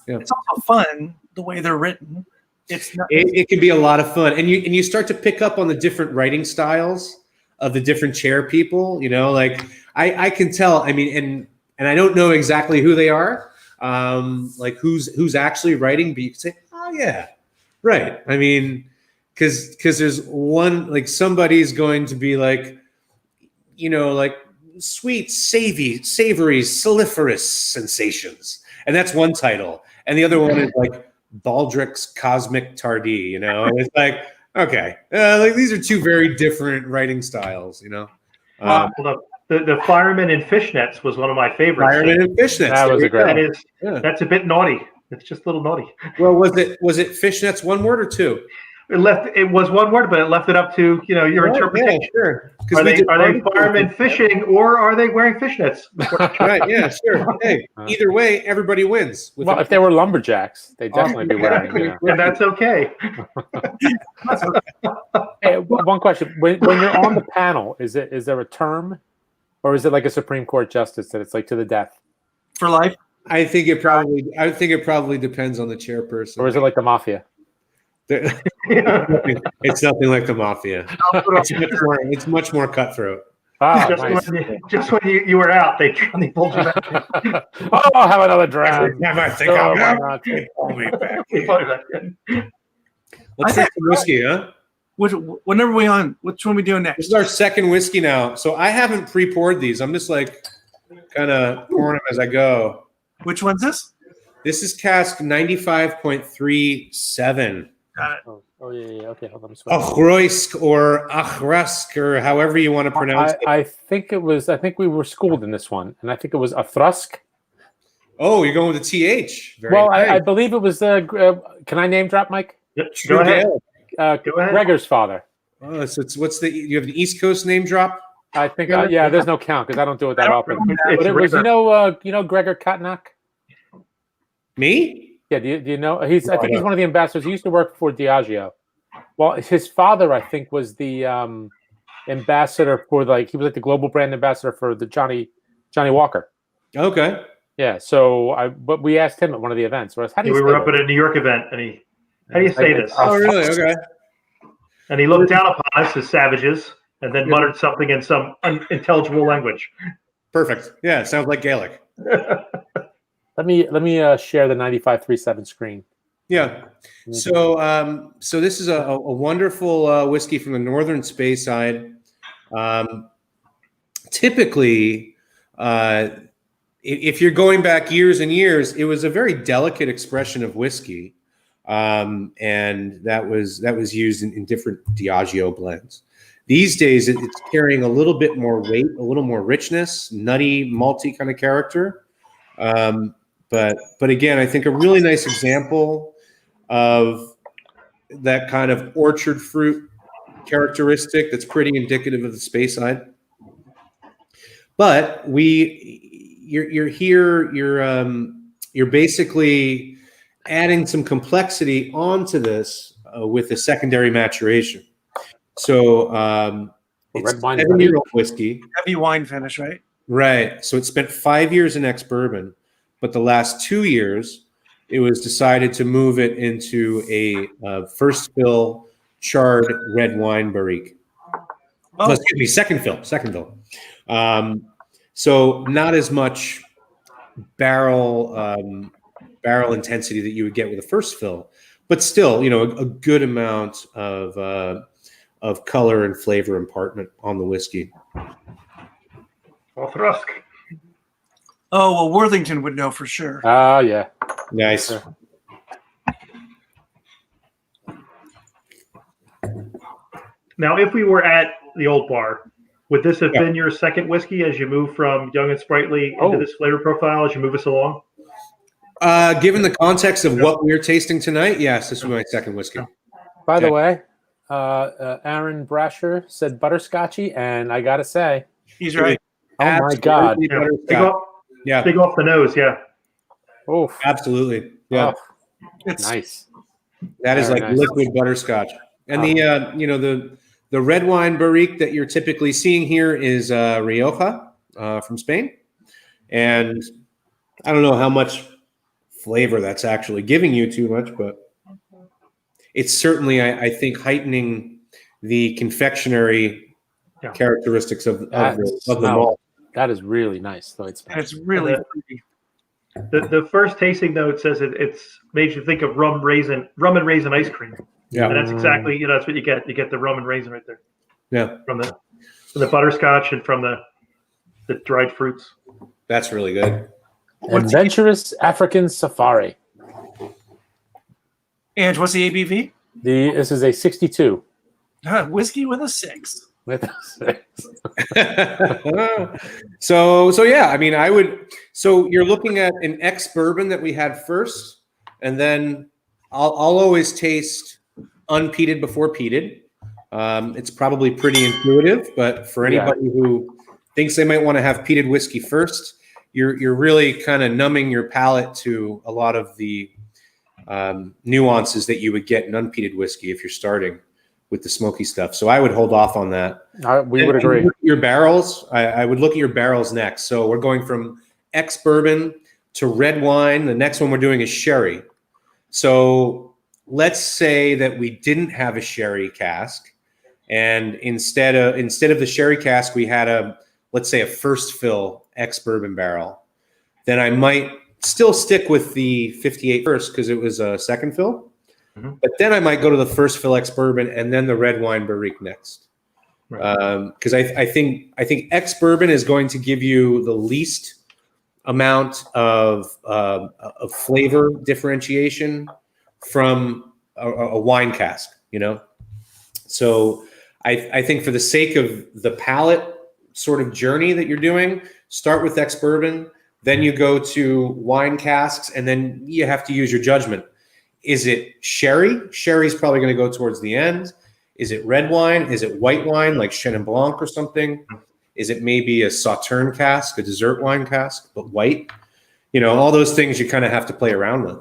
Yeah. It's also fun the way they're written. It can be a lot of fun, and you start to pick up on the different writing styles of the different chair people. Like I can tell. I mean, and I don't know exactly who they are, like who's actually writing, but you can say, oh yeah, right. I mean, because there's one, like somebody's going to be like, like sweet, savory, saliferous sensations, and that's one title, and the other one is like Baldric's Cosmic Tardis, and it's like, okay, like these are two very different writing styles, The Fireman in Fishnets was one of my favorites. Fireman in Fishnets. That was a great one. That's a bit naughty. It's just a little naughty. Well, was it Fishnets one word or two? It was one word, but it left it up to your interpretation. Yeah, sure. Are they firemen fishing, or are they wearing fishnets? Right. Yeah. Sure. Hey, either way, everybody wins. Well, if they were lumberjacks, they'd definitely be wearing. And that's okay. Hey, one question: when you're on the panel, is there a term, or is it like a Supreme Court justice that it's like to the death for life? I think it probably depends on the chairperson. Or is it like the mafia? It's nothing like the mafia. It's much more cutthroat. Just when you were out, they pulled you back. Oh, I'll have another draft. Every time I think I'm out, they pull me back. Let's drink some whiskey, huh? What number are we on? Which one are we doing next? This is our second whiskey now. So I haven't pre-poured these. I'm just like kind of pouring them as I go. Which one's this? This is cask 95.37. Got it. Oh yeah. Okay, hold on. Achroisk or Achrask or however you want to pronounce it. I think we were schooled in this one, and I think it was a Thrusk. Oh, you're going with the TH. Very nice. nice. I believe it was. Can I name drop, Mike? Yep, go ahead. Gregor's father. Oh, so you have the East Coast name drop? I think. There's no count because I don't do it that often. But it was, Gregor Katnak. Me? Yeah, do you know? I think he's one of the ambassadors. He used to work for Diageo. Well, his father, I think, was the ambassador for he was like the global brand ambassador for the Johnny Walker. Okay. Yeah. So but we asked him at one of the events. How do you we say were up this? at a New York event, and how do you say this? Oh, really? Okay. And he looked down upon us as savages, and then muttered something in some unintelligible language. Perfect. Yeah, sounds like Gaelic. Let me share the 9537 screen. Yeah. So this is a wonderful whiskey from the northern Speyside. Typically, if you're going back years and years, it was a very delicate expression of whiskey, and that was used in different Diageo blends. These days, it's carrying a little bit more weight, a little more richness, nutty, malty kind of character. But again, I think a really nice example of that kind of orchard fruit characteristic that's pretty indicative of the Speyside. But you're here, you're basically adding some complexity onto this with a secondary maturation. So it's red wine 7-year-old whiskey. Heavy wine finish, right? Right. So it spent 5 years in ex-bourbon, but the last 2 years, it was decided to move it into a first fill charred red wine barrique. Oh. No, excuse me, second fill. So not as much barrel intensity that you would get with a first fill, but still, a good amount of color and flavor impartment on the whiskey. Thrusk. Oh, well, Worthington would know for sure. Oh, yeah. Nice. Sure. Now, if we were at the old bar, would this have been your second whiskey as you move from young and sprightly into this flavor profile as you move us along? Given the context of what we're tasting tonight, yes, this is my second whiskey. By the way, Aaron Brasher said butterscotchy, and I got to say. He's right. Oh, my God. Big off the nose, yeah. Oh, absolutely. Yeah. Oh, It's nice. That is Very like nice. liquid butterscotch. And the red wine barrique that you're typically seeing here is Rioja from Spain. And I don't know how much flavor that's actually giving you too much, but it's certainly, I think, heightening the confectionery characteristics of the malt. That is really nice, though. It's really pretty. The first tasting note says it's made you think of rum and raisin ice cream. Yeah. And that's exactly, that's what you get. You get the rum and raisin right there. Yeah. From the butterscotch and from the dried fruits. That's really good. Adventurous African Safari. And what's the ABV? This is a 62. Whiskey with a 6. With a 6. So yeah, I mean, so you're looking at an ex-bourbon that we had first, and then I'll always taste unpeated before peated. It's probably pretty intuitive, but for anybody who thinks they might want to have peated whiskey first, you're really kind of numbing your palate to a lot of the nuances that you would get in unpeated whiskey if you're starting with the smoky stuff. So I would hold off on that. We would agree. Your barrels, I would look at your barrels next. So we're going from ex-bourbon to red wine. The next one we're doing is sherry. So let's say that we didn't have a sherry cask, and instead of the sherry cask, we had let's say a first fill ex-bourbon barrel. Then I might still stick with the 58 first because it was a second fill. Mm-hmm. But then I might go to the first fill ex-bourbon and then the red wine barrique next. Because I think ex-bourbon is going to give you the least amount of flavor differentiation from a wine cask, So I think for the sake of the palate sort of journey that you're doing, start with ex-bourbon, then you go to wine casks, and then you have to use your judgment. Is it sherry? Sherry's probably going to go towards the end. Is it red wine? Is it white wine like Chenin Blanc or something? Is it maybe a Sauterne cask, a dessert wine cask, but white? All those things you kind of have to play around with.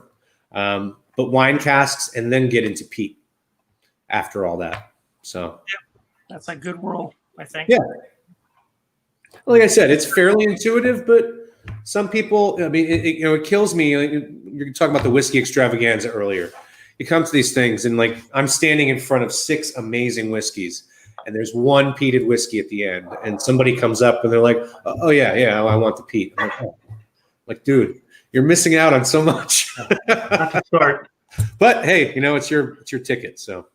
But wine casks and then get into peat after all that. So that's a good rule. I think. Yeah. Like I said, it's fairly intuitive, but some people, I mean, it kills me. Like, you're talking about the whiskey extravaganza earlier. You come to these things and like I'm standing in front of 6 amazing whiskeys and there's one peated whiskey at the end and somebody comes up and they're like, oh yeah, I want the peat. I'm like, oh. Like, dude, you're missing out on so much. Not to start. But hey, it's your ticket. So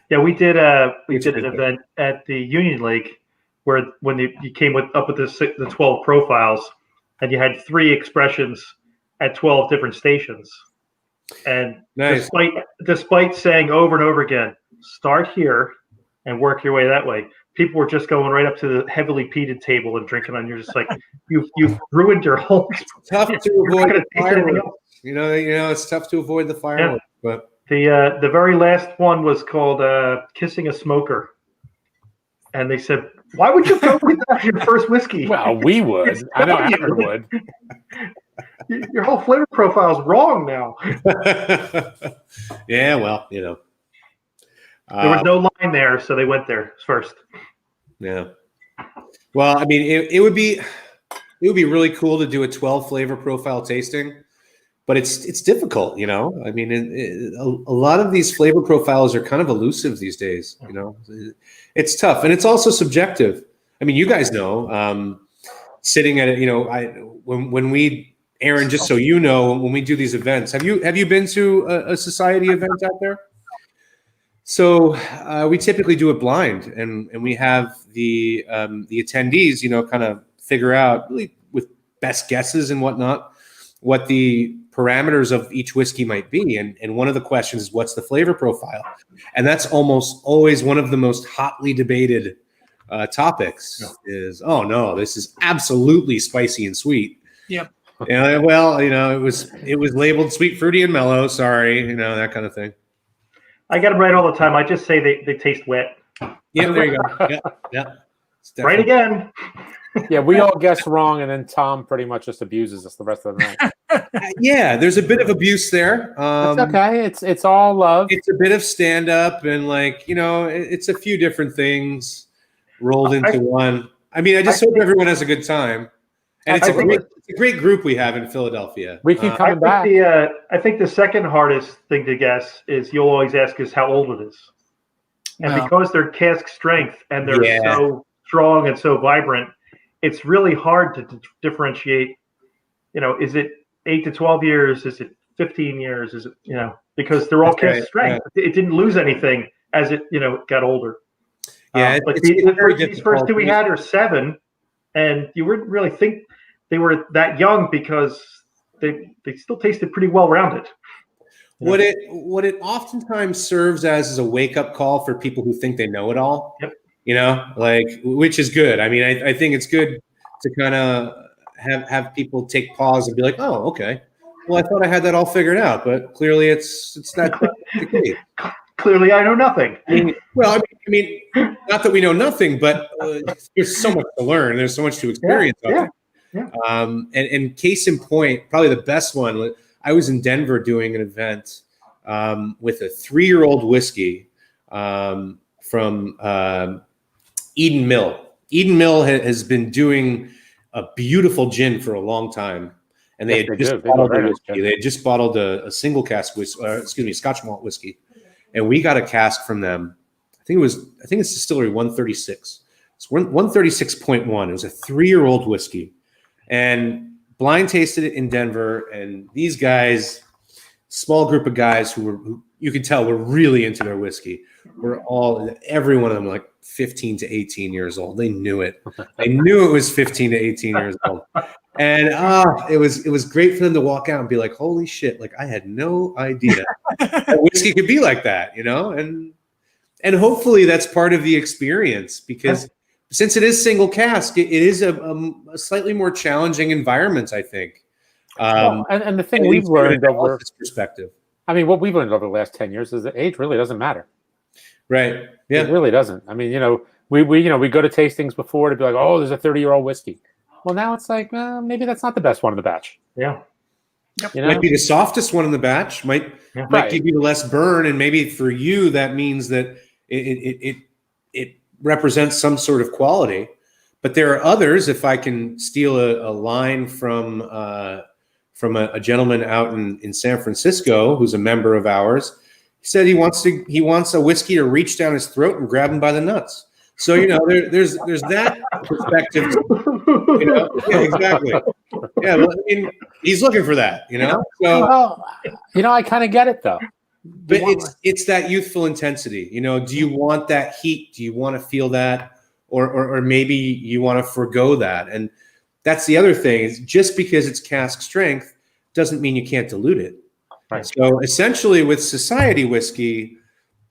Yeah, we did an event at the Union Lake where when you came up with the 12 profiles and you had 3 expressions at 12 different stations. And nice. despite saying over and over again, start here and work your way that way, people were just going right up to the heavily peated table and drinking, and you're just like, you've ruined your whole. It's tough to avoid the fireworks. It's tough to avoid the fireworks. Yeah. But the very last one was called "Kissing a Smoker," and they said, "Why would you go with that your first whiskey?" Well, we would. I know Aaron would. Your whole flavor profile is wrong now. Yeah, well, there was no line there, so they went there first. Yeah. Well, I mean, it would be really cool to do a 12 flavor profile tasting, but it's difficult, I mean, a lot of these flavor profiles are kind of elusive these days. It's tough, and it's also subjective. I mean, you guys know, sitting at it, when we. Aaron, just so you know, when we do these events, have you been to a society event out there? So we typically do it blind, and we have the attendees, kind of figure out really with best guesses and whatnot what the parameters of each whiskey might be. And one of the questions is, what's the flavor profile? And that's almost always one of the most hotly debated topics. Is, oh no, this is absolutely spicy and sweet. Yep. Well, it was labeled sweet, fruity, and mellow. Sorry, that kind of thing. I get them right all the time. I just say they taste wet. Yeah, there you go. Yeah. Right again. Yeah, we all guess wrong, and then Tom pretty much just abuses us the rest of the night. Yeah, there's a bit of abuse there. That's okay. It's all love. It's a bit of stand up, and it's a few different things rolled into one. I mean, I just hope everyone has a good time. And it's a great group we have in Philadelphia. We keep coming back. I think the second hardest thing to guess is you'll always ask is how old it is. And because they're cask strength and they're so strong and so vibrant, it's really hard to differentiate, is it 8 to 12 years? Is it 15 years? Is it, because they're all cask strength. Yeah. It didn't lose anything as it, got older. Yeah. But these first 2 we had are 7, and you wouldn't really think they were that young because they still tasted pretty well rounded. What it oftentimes serves as is a wake up call for people who think they know it all. Yep. Which is good. I mean, I think it's good to kind of have people take pause and be like, oh, okay. Well, I thought I had that all figured out, but clearly it's not the case. Clearly, I know nothing. Well, I mean, not that we know nothing, but there's so much to learn. There's so much to experience. Yeah. And case in point, probably the best one. I was in Denver doing an event with a 3-year-old whiskey from Eden Mill. Eden Mill has been doing a beautiful gin for a long time, and they had just bottled a single cask whiskey, Scotch Malt Whiskey, and we got a cask from them. I think it's distillery 136. It's 136.1. It was a 3-year-old whiskey, and blind tasted it in Denver. And these guys, small group of guys who you could tell were really into their whiskey. Every one of them like 15 to 18 years old. They knew it. They knew it was 15 to 18 years old. And it was great for them to walk out and be like, holy shit, like I had no idea that whiskey could be like that, and hopefully that's part of the experience, because since it is single cask, it is a slightly more challenging environment, I think. And the thing we've learned over perspective. I mean, what we've learned over the last 10 years is that age really doesn't matter. Right. Yeah. It really doesn't. I mean, we go to tastings before to be like, oh, there's a 30-year-old whiskey. Well, now it's like, maybe that's not the best one in the batch. Yeah. Yep. Might be the softest one in the batch. Might give you the less burn, and maybe for you that means that it represents some sort of quality. But there are others. If I can steal a line from a gentleman out in San Francisco who's a member of ours, he said he wants a whiskey to reach down his throat and grab him by the nuts. So there's that perspective. Yeah, exactly. Yeah, well, I mean, he's looking for that. So Well, I kind of get it though. but it's that youthful intensity. Do you want that heat? Do you want to feel that, or maybe you want to forego that? And that's the other thing, is just because it's cask strength doesn't mean you can't dilute it. Right. So essentially, with Society whiskey,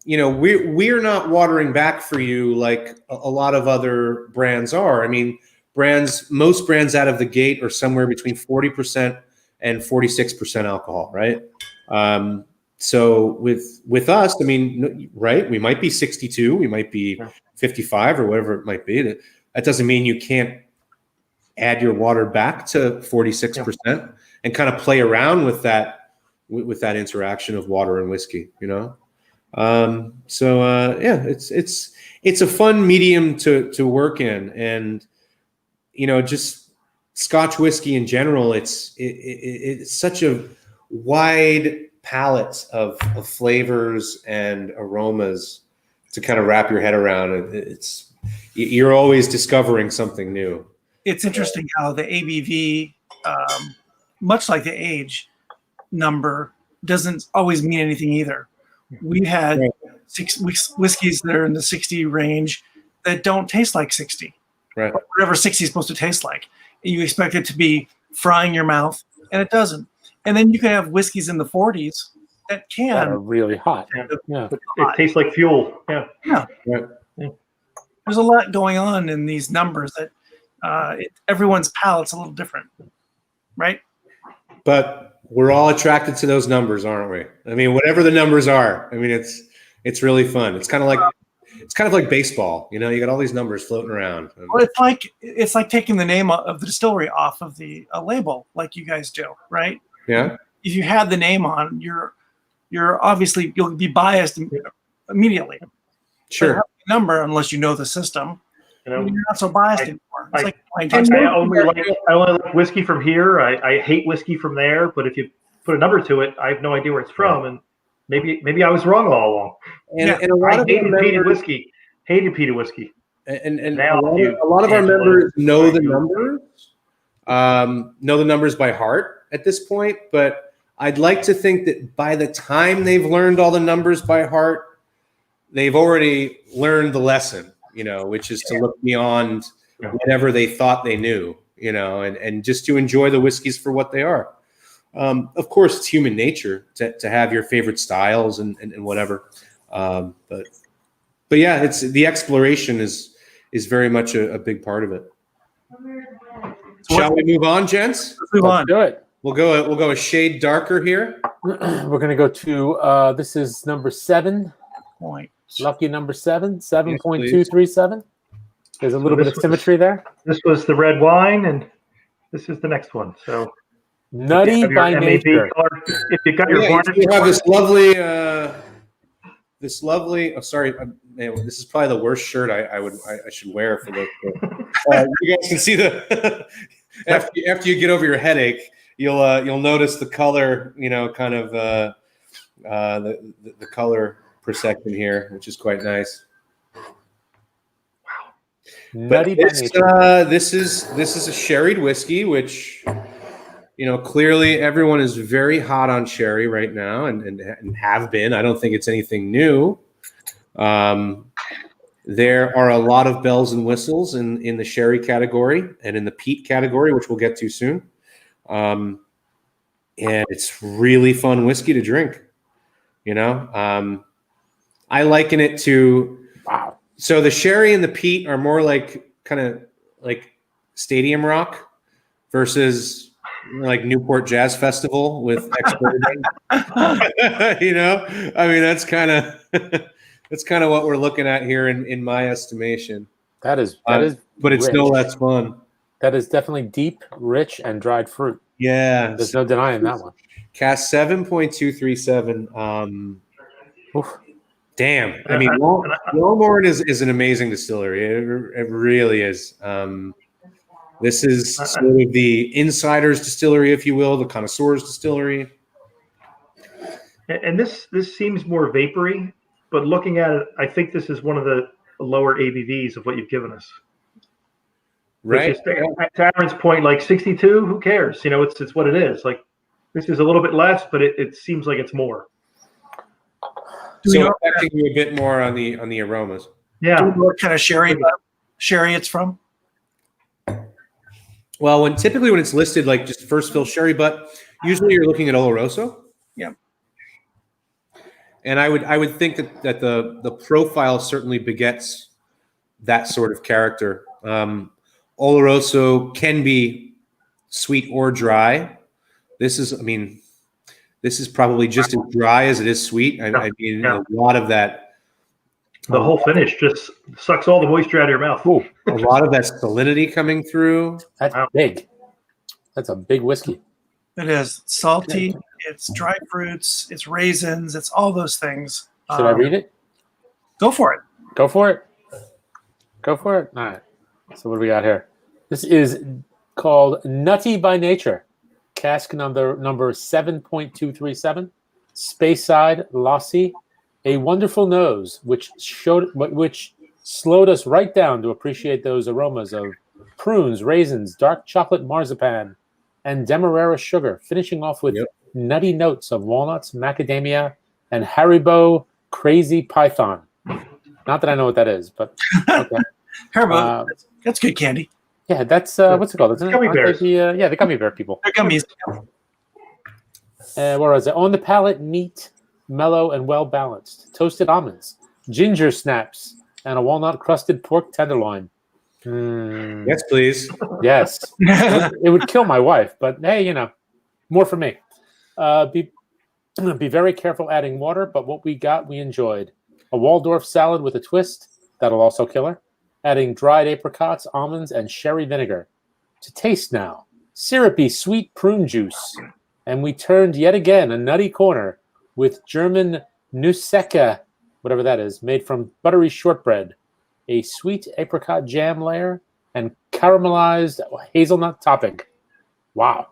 we're not watering back for you like a lot of other brands are. I mean, most brands out of the gate are somewhere between 40% and 46% alcohol, right? So with us, I mean, right, we might be 62, we might be 55 or whatever it might be. That doesn't mean you can't add your water back to 46% and kind of play around with that interaction of water and whiskey, it's a fun medium to work in. And just Scotch whiskey in general, it's such a wide palette of flavors and aromas to kind of wrap your head around. You're always discovering something new. It's interesting how the ABV, much like the age number, doesn't always mean anything either. We've had whiskeys that are in the 60 range that don't taste like 60. Right. Whatever 60 is supposed to taste like. And you expect it to be frying your mouth, and it doesn't. And then you can have whiskeys in the 40s that are really hot. Yeah. It tastes like fuel. Yeah. Right. There's a lot going on in these numbers that everyone's palate's a little different, right? But we're all attracted to those numbers, aren't we? I mean, whatever the numbers are, I mean, it's really fun. It's kind of like baseball. You got all these numbers floating around. Well, it's like taking the name of the distillery off of the label, like you guys do, right? Yeah. If you had the name on, you're obviously, you'll be biased immediately. Sure. But the number, unless you know the system, you're not so biased anymore. It's like I only like whiskey from here. I hate whiskey from there. But if you put a number to it, I have no idea where it's from, and maybe I was wrong all along. And a lot of hated peated whiskey. And a lot of our members know the numbers by heart at this point. But I'd like to think that by the time they've learned all the numbers by heart, they've already learned the lesson, which is to look beyond whatever they thought they knew, and just to enjoy the whiskeys for what they are. Of course, it's human nature to have your favorite styles and whatever. But yeah, it's the exploration is very much a big part of it. Shall we move on, gents? Let's move on. Do it. We'll go a shade darker here. We're going to go to this is number 7. Point. Lucky number 7, 7.237. There's a little bit of symmetry there. This was the red wine, and this is the next one. So Nutty by nature. If you got your varnish, you have this lovely. Oh, sorry, man, this is probably the worst shirt I should wear for the. You guys can see the after you get over your headache, you'll notice the color. Kind of the color perception here, which is quite nice. Nutty by nature. This is a sherried whiskey, which clearly everyone is very hot on sherry right now, and have been. I don't think it's anything new. There are a lot of bells and whistles in the sherry category and in the peat category, which we'll get to soon. And it's really fun whiskey to drink. I liken it to wow. So the sherry and the peat are more like kind of like stadium rock versus like Newport Jazz Festival with expert. I mean, that's kind of what we're looking at here in my estimation. That is but it's rich. no less fun. That is definitely deep, rich, and dried fruit. Yeah, there's no denying that one. Cask 7.237. Damn. I mean, Longmorn is an amazing distillery. It really is. This is sort of the insider's distillery, if you will, the connoisseur's distillery. And this seems more vapory, but looking at it, I think this is one of the lower ABVs of what you've given us. Right. To Aaron's point, like 62, who cares? You know, it's what it is. Like this is a little bit less, but it seems like it's more. So affecting you a bit more on the aromas. Yeah. Do you know what kind of sherry it's from? Well, typically when it's listed like just first fill sherry butt, usually you're looking at Oloroso. Yeah. And I would think that the profile certainly begets that sort of character. Oloroso can be sweet or dry. This is probably just as dry as it is sweet. I mean, a lot of that. The whole finish just sucks all the moisture out of your mouth. Ooh, A lot of that salinity coming through. that's big. That's a big whiskey. It is. It's salty. It's dry fruits. It's raisins. It's all those things. Should I read it? Go for it. Go for it. Go for it. All right. So what do we got here? This is called Nutty by Nature. Cask number 7.237. Speyside Lassie. A wonderful nose, which slowed us right down to appreciate those aromas of prunes, raisins, dark chocolate marzipan, and demerara sugar, finishing off with nutty notes of walnuts, macadamia, and Haribo Crazy Python. Not that I know what that is, but okay. Haribo, that's good candy. Yeah, that's what's it called? Isn't Gummy bears. The gummy bear people. They're gummies. Where is it? On the palate, neat, mellow, and well balanced. Toasted almonds, ginger snaps, and a walnut crusted pork tenderloin. Yes, please. Yes, it would kill my wife, but hey, more for me. Be very careful adding water, but what we got, we enjoyed. A Waldorf salad with a twist that'll also kill her. Adding dried apricots, almonds, and sherry vinegar. To taste now, syrupy sweet prune juice, and we turned yet again a nutty corner with German Nusseca, whatever that is, made from buttery shortbread, a sweet apricot jam layer, and caramelized hazelnut topping. Wow.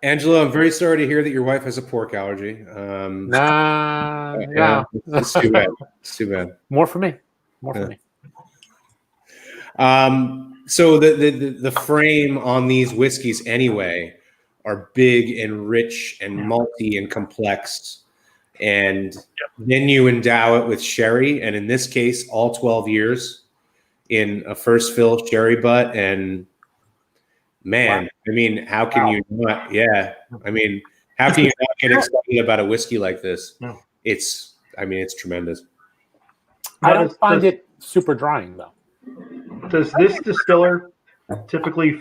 Angela, I'm very sorry to hear that your wife has a pork allergy. Nah. It's too bad. It's too bad. More for me. More for me. So the frame on these whiskeys anyway are big and rich and malty and complex. And then you endow it with sherry, and in this case, all 12 years in a first fill sherry butt. And man, I mean, how can you not? Yeah, I mean, how can you not get excited about a whiskey like this? No. It's tremendous. I don't find it super drying though. Does this distiller typically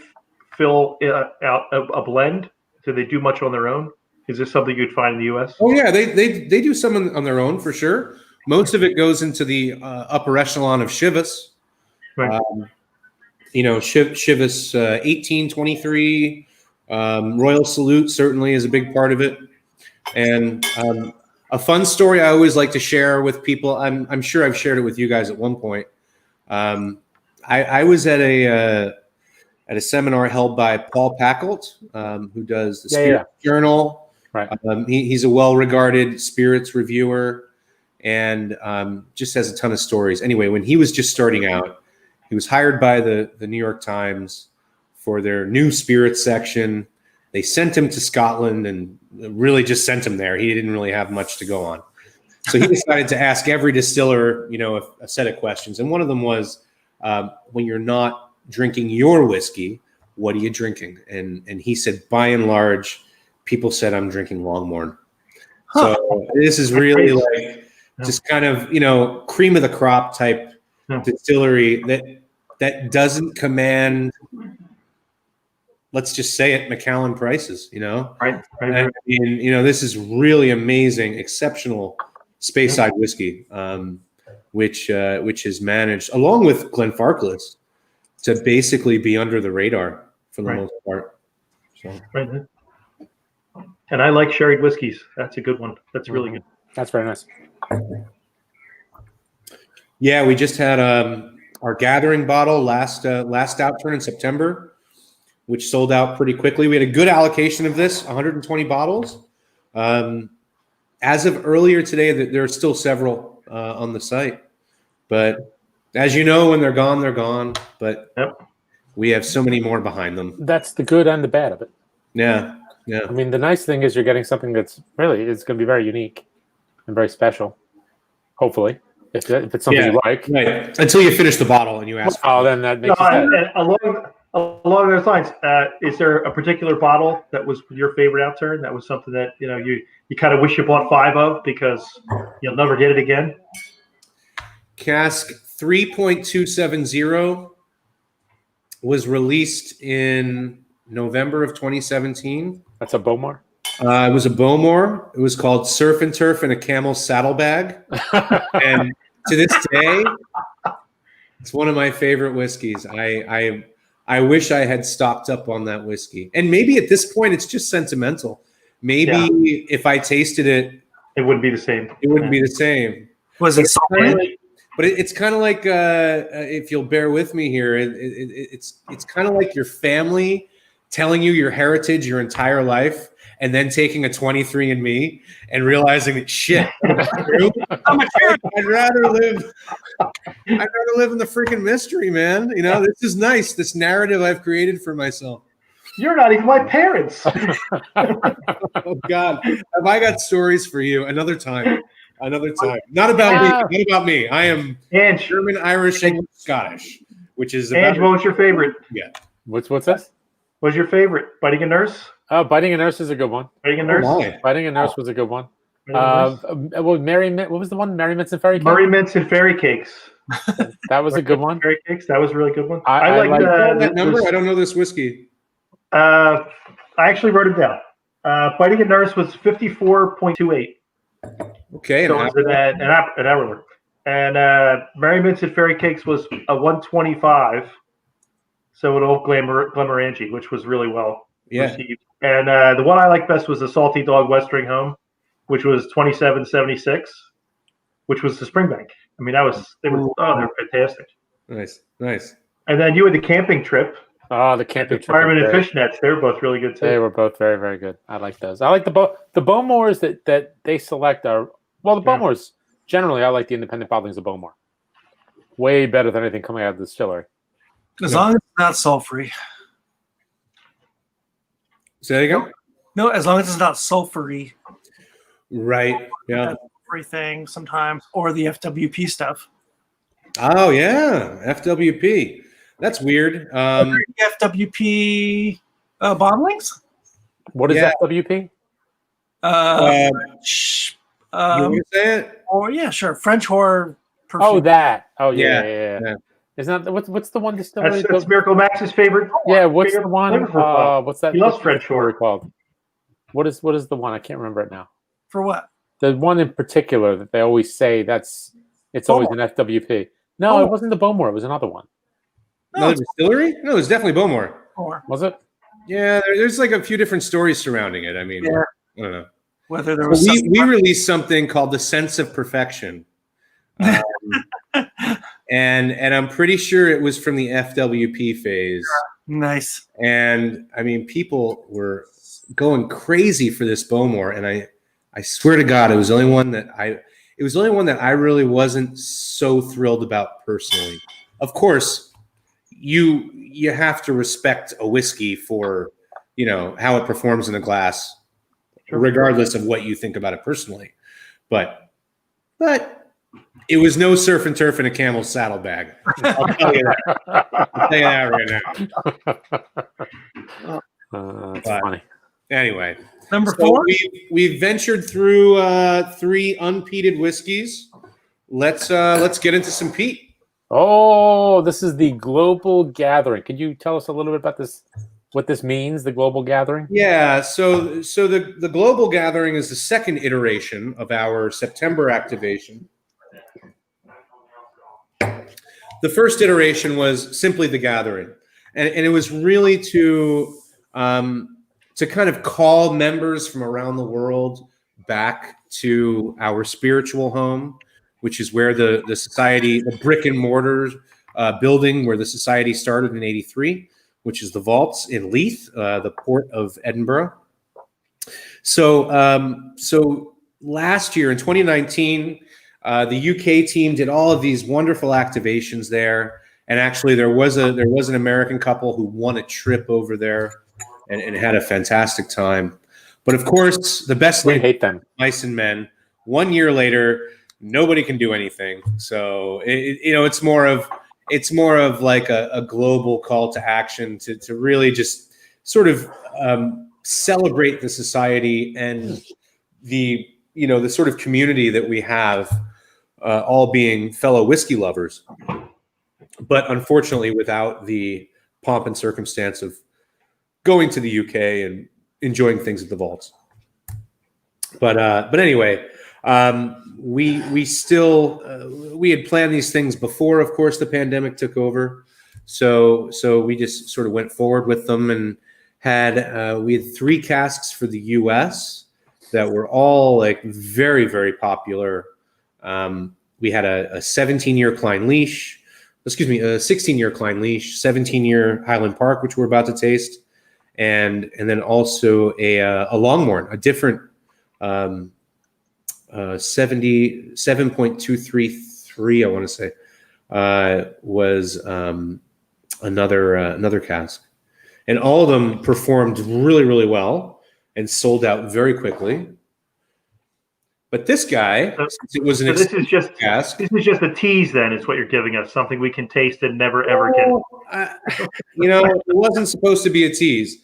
fill out a blend? Do they do much on their own? Is this something you'd find in the U.S.? Oh yeah, they do some on their own for sure. Most of it goes into the upper echelon of Chivas. Right. Chivas 1823, Royal Salute certainly is a big part of it. And a fun story I always like to share with people. I'm sure I've shared it with you guys at one point. I was at a seminar held by Paul Packelt, who does the Spirit Journal. Right. He's a well-regarded spirits reviewer and just has a ton of stories. Anyway, when he was just starting out, he was hired by the New York Times for their new spirits section. They sent him to Scotland and really just sent him there. He didn't really have much to go on. So he decided to ask every distiller, a set of questions. And one of them was, when you're not drinking your whiskey, what are you drinking? And he said, by and large, people said I'm drinking Longmorn. Huh. So this is really like just kind of, cream of the crop type distillery that doesn't command, let's just say it, Macallan prices, Right. And, this is really amazing, exceptional Speyside whiskey, which has managed, along with Glenfarclas, to basically be under the radar for the most part. So. Right. And I like sherried whiskeys. That's a good one. That's really good. That's very nice. Yeah, we just had our gathering bottle last Outturn in September, which sold out pretty quickly. We had a good allocation of this, 120 bottles. As of earlier today, there are still several on the site. But as you know, when they're gone, they're gone. But we have so many more behind them. That's the good and the bad of it. Yeah, yeah. I mean, the nice thing is you're getting something that's really it's going to be very unique and very special. Hopefully, if it's something you like. Right. Until you finish the bottle and you ask. Oh, then that makes sense. Along those lines, is there a particular bottle that was your favorite Outturn? That was something that you kind of wish you bought 5 of because you'll never get it again. Cask 3.270 was released in November of 2017. That's a Bowmore? It was a Bowmore. It was called Surf and Turf in a Camel's Saddlebag. And to this day, it's one of my favorite whiskeys. I wish I had stocked up on that whiskey. And maybe at this point, it's just sentimental. Maybe if I tasted it, it wouldn't be the same. It wouldn't be the same. Was it salty? But it's kind of like, if you'll bear with me here, it's kind of like your family telling you your heritage your entire life, and then taking a 23andMe and realizing that shit, I'd rather live in the freaking mystery, man. This is nice. This narrative I've created for myself. You're not even my parents. Oh God, have I got stories for you another time? Another time. Not about me. Not about me. I am German, Irish, and Scottish, which is about. What was your favorite? Yeah. What's this? What's your favorite? Biting a Nurse? Oh, Biting a Nurse is a good one. Biting a Nurse? Biting a Nurse was a good one. What was the one? Merry Mints and Fairy Cakes? Merry Mints and Fairy Cakes. That was a good one. Fairy Cakes. That was a really good one. I like that number. I don't know this whiskey. I actually wrote it down. Biting a Nurse was 54.28. Okay. So it was an hour. And Merry Mints and Fairy Cakes was a 125. So an old Glenmorangie, which was really well received. And the one I liked best was the Salty Dog Westering Home, which was 27.76, which was the Springbank. I mean, they were fantastic. Nice. And then you had the camping trip. Oh, the camping trip. Fireman and Fishnets. They were both really good too. They were both very, very good. I like those. I like the Bowmores that they select are the Bowmores. Generally, I like the independent bottlings of Bowmore. Way better than anything coming out of the distillery. As long as it's not sulfury. Say that again? No, as long as it's not sulfury. Right. Yeah. Everything sometimes, or the FWP stuff. Oh yeah, FWP. That's weird. FWP bottlings. What is FWP? You want to say it? Or sure. French horror perfume. Oh, that. Oh yeah. Isn't that what's the one distillery? That's Miracle Max's favorite. Yeah, what's the one? What's that? He loves French horror called. What is the one? I can't remember it now. For what? The one in particular that they always say it's always an FWP. No, it wasn't the Bowmore. It was another one. Another distillery? No, it was definitely Bowmore. Was it? Yeah, there's like a few different stories surrounding it. I mean, I don't know. Whether there was we released something called the Sense of Perfection. And I'm pretty sure it was from the FWP phase. Nice. And I mean, people were going crazy for this Bowmore, and I swear to God, it was the only one that I really wasn't so thrilled about personally. Of course, you have to respect a whiskey for how it performs in a glass, regardless of what you think about it personally. But it was no surf and turf in a camel's saddlebag. I'll tell you that. I'll tell you that right now. That's funny. Anyway, number 4. We've ventured through 3 unpeated whiskeys. Let's get into some peat. Oh, this is the Global Gathering. Could you tell us a little bit about this? What this means, the Global Gathering? Yeah. So the Global Gathering is the second iteration of our September activation. The first iteration was simply the gathering, and it was really to kind of call members from around the world back to our spiritual home, which is where the society, the brick and mortar building where the society started in '83, which is the vaults in Leith, the port of Edinburgh. So last year in 2019, the UK team did all of these wonderful activations there, and actually there was an American couple who won a trip over there and had a fantastic time. But of course, the best We hate them. mice and men. 1 year later, nobody can do anything. So it's more of like a global call to action to really just sort of celebrate the society and the sort of community that we have, all being fellow whiskey lovers, but unfortunately without the pomp and circumstance of going to the UK and enjoying things at the vaults. But anyway, we still we had planned these things before, of course, the pandemic took over. So we just sort of went forward with them and we had 3 casks for the US that were all like very, very popular. We had a 17-year Klein Leash, a 16-year Klein Leash, 17-year Highland Park, which we're about to taste, and then also a Longmorn, a different 77.233, I want to say, was another cask. And all of them performed really, really well and sold out very quickly. But this guy, since it was an cask, this is just a tease. Then is what you're giving us, something we can taste and never ever get. It wasn't supposed to be a tease.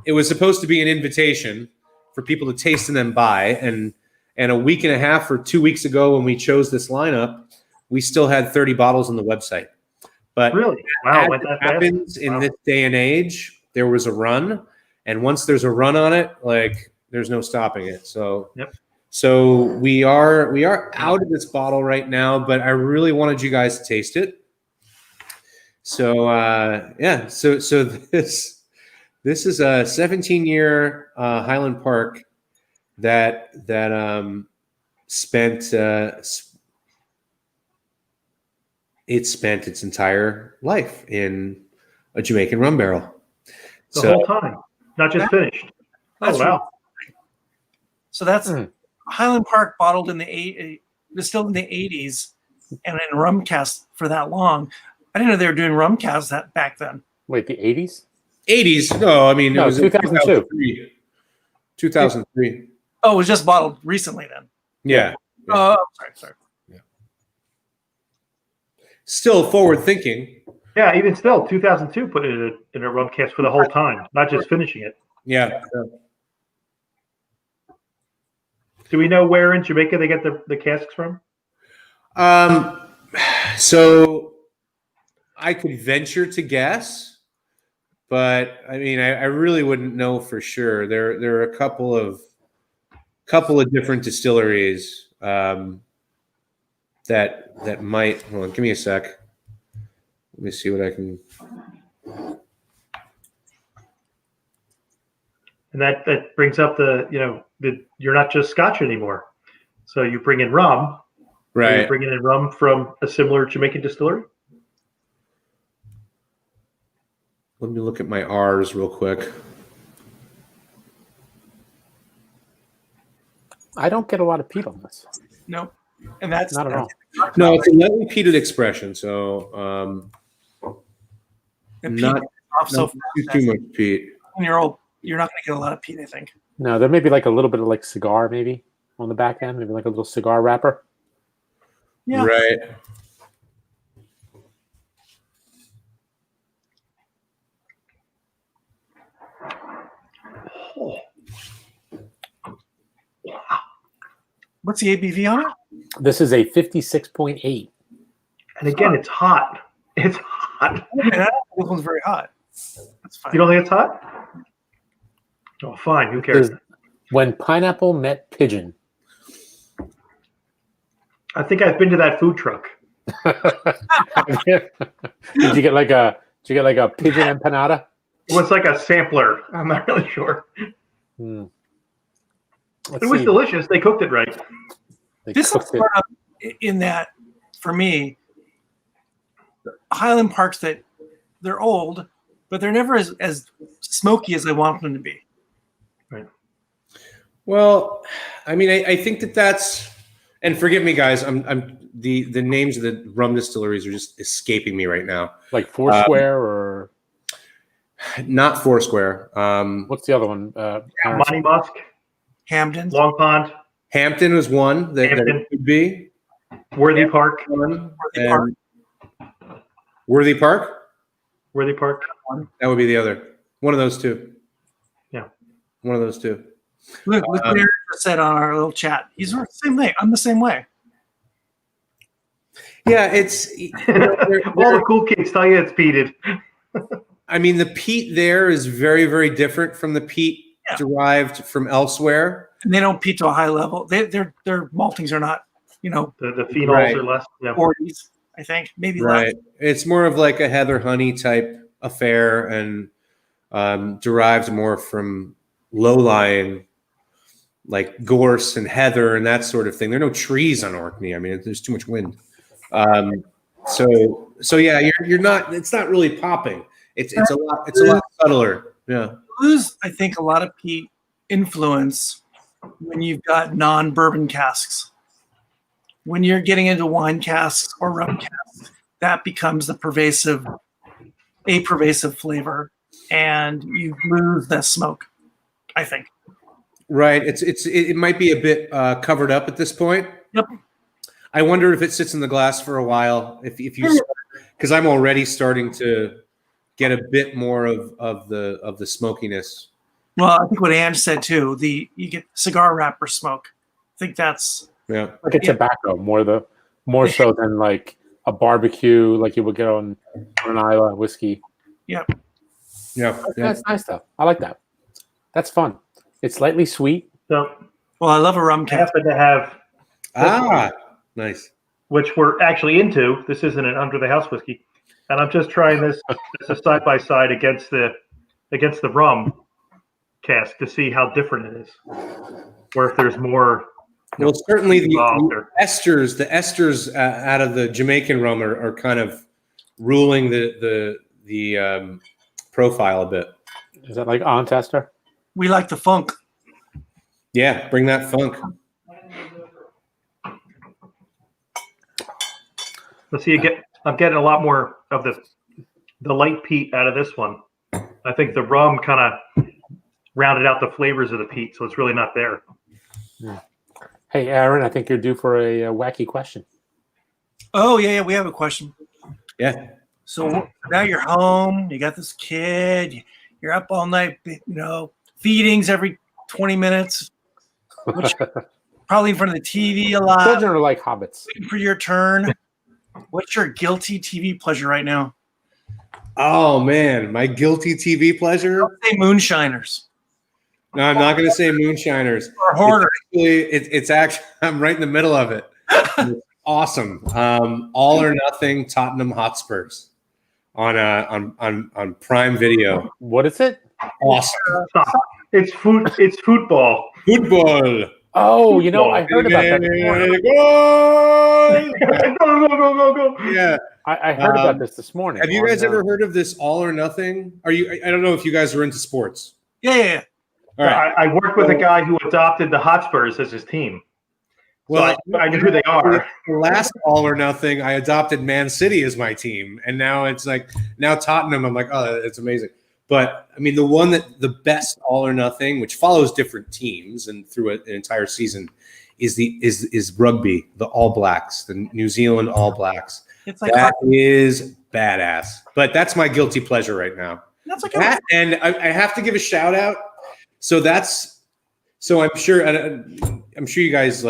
It was supposed to be an invitation for people to taste and then buy. And a week and a half or 2 weeks ago, when we chose this lineup, we still had 30 bottles on the website. But really, wow, as it happens in this day and age, there was a run, and once there's a run on it, like there's no stopping it. So, So we are out of this bottle right now, but I really wanted you guys to taste it. So so this is a 17-year Highland Park that spent its entire life in a Jamaican rum barrel. The whole time, not just finished. That's wow! So that's Highland Park bottled in distilled in the 80s, and in rum casks for that long. I didn't know they were doing rum casks back then. Wait, the 80s? 80s? No, I mean, it was 2002. 2003. Oh, it was just bottled recently then. Yeah. Oh, sorry. Yeah. Still forward thinking. Yeah, even still, 2002 put it in a rum cask for the whole time, not just finishing it. Yeah. Do we know where in Jamaica they get the casks from? So I could venture to guess, but I mean, I really wouldn't know for sure. There are a couple of different distilleries that might. Hold on, give me a sec. Let me see what I can. And that brings up you're not just Scotch anymore. So you bring in rum. Right. You're bringing in rum from a similar Jamaican distillery. Let me look at my R's real quick. I don't get a lot of peat on this. No, and that's Not at all. No, it's a lightly peated expression, so not so too much peat. when you're old, you're not going to get a lot of peat, I think. No, there may be like a little bit of like cigar maybe on the back end, maybe like a little cigar wrapper. Yeah. Right. Oh. What's the ABV on it? This is a 56.8. And again, it's hot. It's hot. This one's very hot. That's fine. You don't think it's hot? Oh, fine. Who cares? When pineapple met pigeon. I think I've been to that food truck. Did you get like a pigeon empanada? It was like a sampler. I'm not really sure. Let's It was see. delicious. They cooked it right. They This cooked is it. part of in that, for me, Highland Parks that they're old, but they're never as smoky as I want them to be. Right. Well, I mean, I think that's, and forgive me, guys, I'm the names of the rum distilleries are just escaping me right now. Like Foursquare or Not Foursquare. what's the other one? Money Musk, Hamden, Long Pond, Hampton was one that Hampton. it could be. Worthy Park, One, Worthy Park. and Worthy Park? Worthy Park. That would be the other. One of those two. Yeah. One of those two. Look what Eric said on our little chat. He's the same way. I'm the same way. Yeah, it's All the cool kids tell you it's peated. I mean, the peat there is very, very different from the peat derived from elsewhere. And they don't peat to a high level. Their maltings are not, The phenols Right. are less. Yeah. 40s, I think, maybe Right. less. It's more of like a heather honey type affair and derived more from low-lying, like gorse and heather and that sort of thing. There are no trees on Orkney. I mean, there's too much wind. So yeah, you're not. It's not really popping. It's a lot subtler. Yeah. Lose, I think, a lot of peat influence when you've got non-bourbon casks. When you're getting into wine casks or rum casks, that becomes a pervasive flavor, and you lose the smoke, I think. Right. It might be a bit covered up at this point. Yep. I wonder if it sits in the glass for a while. If you, because I'm already starting to get a bit more of the smokiness. Well, I think what Ange said too. You get cigar wrapper smoke. I think that's Yeah. like a tobacco more so than like a barbecue like you would get on an Isla whiskey. Yeah. That's nice though. I like that. That's fun. It's slightly sweet. So well. I love a rum I cask. happen to have, Nice. which we're actually into. This isn't an under the house whiskey, and I'm just trying this as a side by side against the rum cask to see how different it is, or if there's more. Well, certainly involved the or- esters out of the Jamaican rum are kind of ruling the profile a bit. Is that like on tester? We like the funk. Yeah, bring that funk. Let's see. I'm getting a lot more of the light peat out of this one. I think the rum kind of rounded out the flavors of the peat, so it's really not there. Hey, Aaron, I think you're due for a wacky question. Oh yeah, we have a question. Yeah. So now you're home. You got this kid. You're up all night. Feedings every 20 minutes. Probably in front of the TV a lot. Children are like hobbits. Waiting for your turn. What's your guilty TV pleasure right now? Oh man, my guilty TV pleasure. Don't say moonshiners No, I'm not going to say moonshiners. or hoarders. It's actually I'm right in the middle of it. It's awesome. All or Nothing Tottenham Hotspurs on Prime Video. What is it? Awesome. Stop. It's food. It's football. Football. Oh, I heard about that. This morning. Go. Yeah. I heard about this morning. Have you guys ever heard of this All or Nothing? I don't know if you guys are into sports. Yeah. All right. I worked with a guy who adopted the Hotspurs as his team. Well, So I knew who they are. The last All or Nothing, I adopted Man City as my team, and now it's like Tottenham. I'm like, oh, it's amazing. But I mean, the best All or Nothing, which follows different teams and through an entire season, is rugby. The All Blacks, the New Zealand All Blacks. It's like That is badass. But that's my guilty pleasure right now. that's like That, and I have to give a shout out. So I'm sure you guys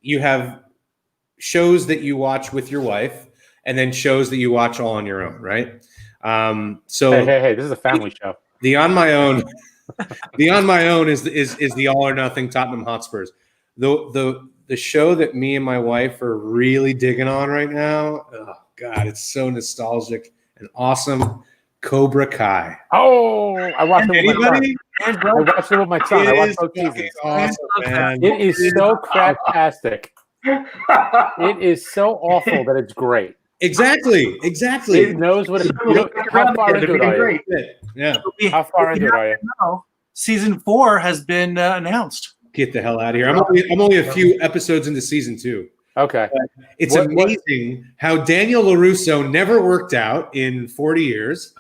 you have shows that you watch with your wife, and then shows that you watch all on your own, right? So Hey, this is a family show. the on my own is the All or Nothing Tottenham Hotspurs. The show that me and my wife are really digging on right now. Oh God, it's so nostalgic and awesome. Cobra Kai. Oh, I watched it with my son. Anybody? I watched it with my son. I watched both seasons. Awesome, man. It is so craptastic. It is so awful that it's great. Exactly. It knows what. How far into it are you? Yeah. How far into it are you? Now, season 4 has been announced. Get the hell out of here. I'm only a few episodes into season 2. Okay. It's amazing how Daniel LaRusso never worked out in 40 years.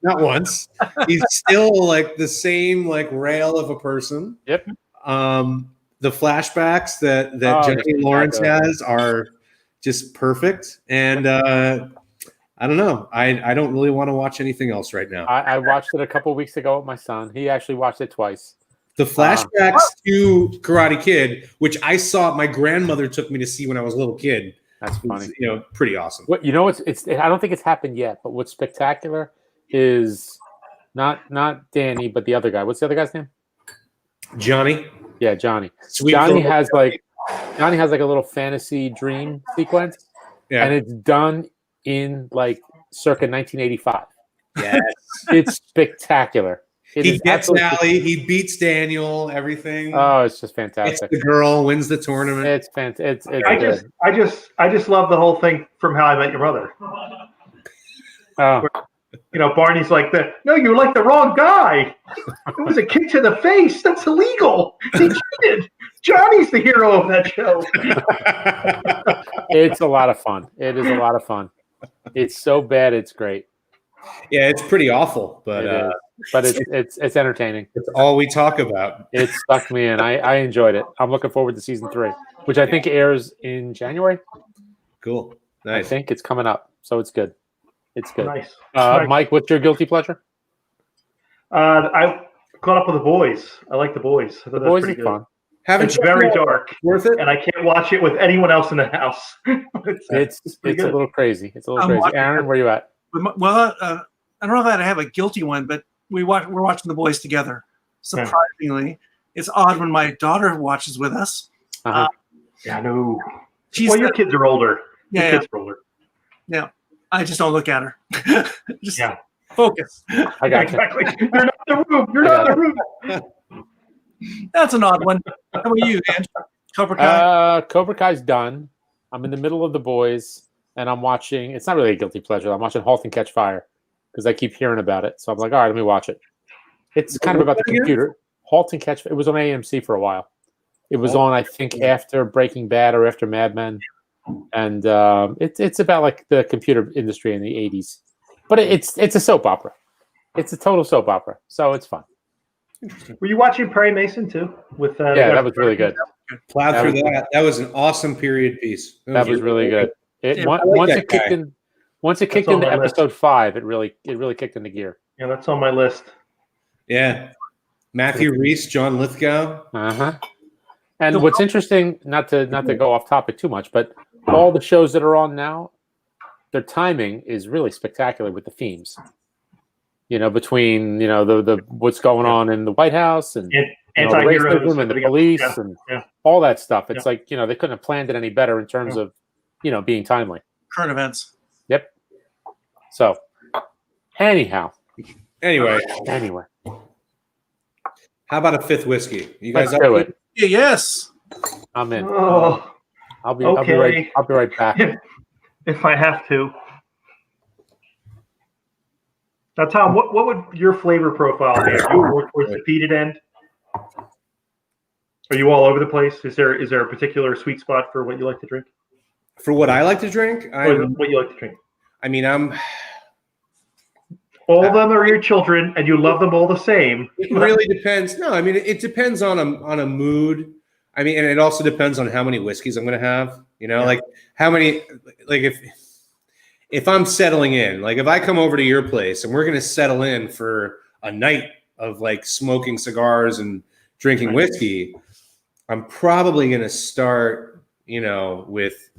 Not once. He's still like the same like rail of a person. Yep. The flashbacks that Johnny Lawrence has are just perfect. And I don't know. I don't really want to watch anything else right now. I watched it a couple of weeks ago with my son. He actually watched it twice. The flashbacks to Karate Kid, which I saw, my grandmother took me to see when I was a little kid. That's funny. Pretty awesome. What I don't think it's happened yet, but what's spectacular is not Danny, but the other guy. What's the other guy's name? Johnny. Yeah, Johnny. Sweet Johnny little- has like a little fantasy dream sequence, Yeah. and it's done in like circa 1985. Yes. It's spectacular. He gets Sally. He beats Daniel. Everything. Oh, it's just fantastic. It's the girl wins the tournament. It's fantastic. I just love the whole thing from How I Met Your Mother. Oh, Barney's like no, you like the wrong guy. It was a kick to the face. That's illegal. He cheated. Johnny's the hero of that show. it's a lot of fun. It is a lot of fun. It's so bad, it's great. Yeah, it's pretty awful, but it's entertaining. It's all we talk about. It stuck me in. I enjoyed it. I'm looking forward to season 3, which I think airs in January. Cool. Nice. I think it's coming up, so it's good. It's good. Nice. Mike, what's your guilty pleasure? I caught up with The Boys. I like The Boys. I thought The that was Boys pretty is good. fun. It's very dark. Worth it? And I can't watch it with anyone else in the house. It's a little crazy. It's a little crazy. Aaron, where you at? Well, I don't know that I have a guilty one, but we're watching The Boys together. Surprisingly, it's odd when my daughter watches with us. Uh-huh. Yeah, no. Well, your kids are older. Yeah, kids are older. Yeah, I just don't look at her. Just focus. I got you. Exactly. You're not in the room. You're not in the room. That's an odd one. How about you, Andrew? Cobra Kai? Cobra Kai's done. I'm in the middle of The Boys, and I'm watching. It's not really a guilty pleasure. I'm watching *Halt and Catch Fire* because I keep hearing about it. So I'm like, all right, let me watch it. It's kind of about the computer. *Halt and Catch. It was on AMC for a while. It was on, I think, after Breaking Bad or after Mad Men, and it's about like the computer industry in the '80s. But it's a soap opera. It's a total soap opera, so it's fun. Were you watching Perry Mason too? With that was really good. Plowed through that. That was an awesome period piece. That was really good. Once it kicked into episode 5, it really kicked into gear. Yeah, that's on my list. Yeah, Matthew Rhys, John Lithgow. And what's interesting, not to go off topic too much, but all the shows that are on now, their timing is really spectacular with the themes. Between the what's going on in the White House and racism and the police and all that stuff. It's like they couldn't have planned it any better in terms of being timely. Current events. Yep. So, anyway. How about a fifth whiskey? You guys Let's do it. Yeah, yes. I'm in. Oh, I'll be right back. If I have to. Now, Tom, what would your flavor profile be? Are you more towards the peated end? Are you all over the place? Is there a particular sweet spot for what you like to drink? For what I like to drink? What you like to drink? I mean, I'm... All of them are your children, and you love them all the same. It really depends. No, I mean, it depends on a mood. I mean, and it also depends on how many whiskeys I'm going to have. Like how many... Like if I'm settling in, like if I come over to your place and we're going to settle in for a night of like smoking cigars and drinking whiskey, I'm probably going to start, with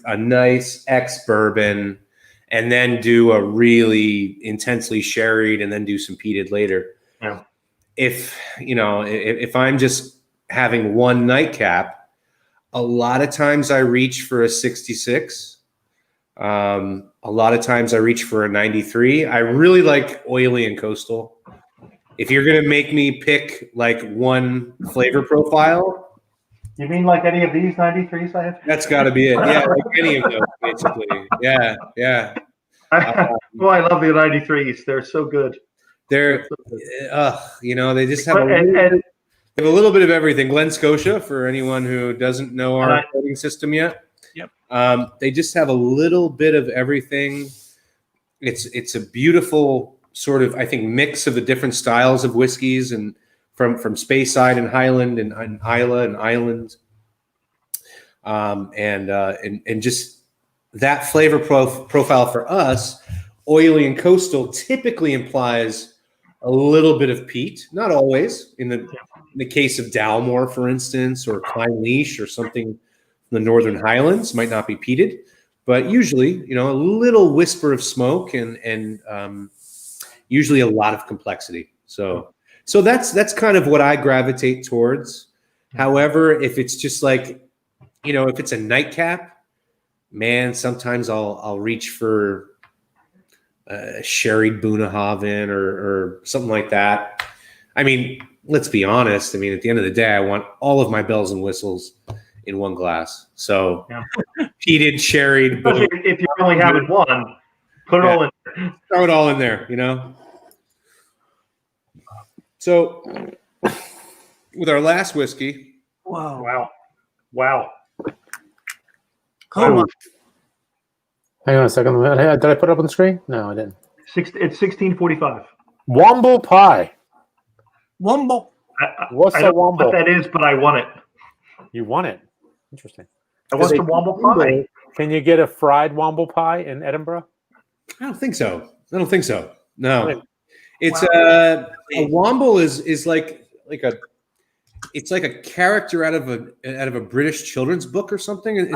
a nice ex-bourbon and then do a really intensely sherried and then do some peated later. Yeah. If I'm just having one nightcap, a lot of times I reach for a 66. A lot of times I reach for a 93. I really like oily and coastal. If you're going to make me pick like one flavor profile, You mean like any of these 93s I have? That's got to be it. Yeah, like any of those, basically. Yeah, yeah. Oh, I love the 93s. They're so good. They're, you know, they just have And they have a little bit of everything. Glen Scotia, for anyone who doesn't know our voting system yet. Yep. They just have a little bit of everything. It's a beautiful sort of, I think, mix of the different styles of whiskeys, and from Speyside and Highland and Islay and Island, and just that flavor profile for us, oily and coastal, typically implies a little bit of peat. Not always. In the case of Dalmore, for instance, or Clynelish or something from the Northern Highlands, might not be peated, but usually, you know, a little whisper of smoke and usually a lot of complexity. So that's kind of what I gravitate towards. However, if it's just like, you know, if it's a nightcap, man, sometimes I'll reach for sherried Bunnahabhain or something like that. I mean, let's be honest. I mean, at the end of the day, I want all of my bells and whistles in one glass. So peated, sherried. if you're only having one, put it all in there. Throw it all in there, you know? So with our last whiskey. Wow. Come on. Hang on a second. Did I put it up on the screen? No, I didn't. It's 1645. Womble Pie. Womble. What's I a don't know womble? what that is, but I want it. You want it? Interesting. I want some womble pie. Can you get a fried womble pie in Edinburgh? I don't think so. No. It's Wow. A womble is like a character out of a British children's book or something. It's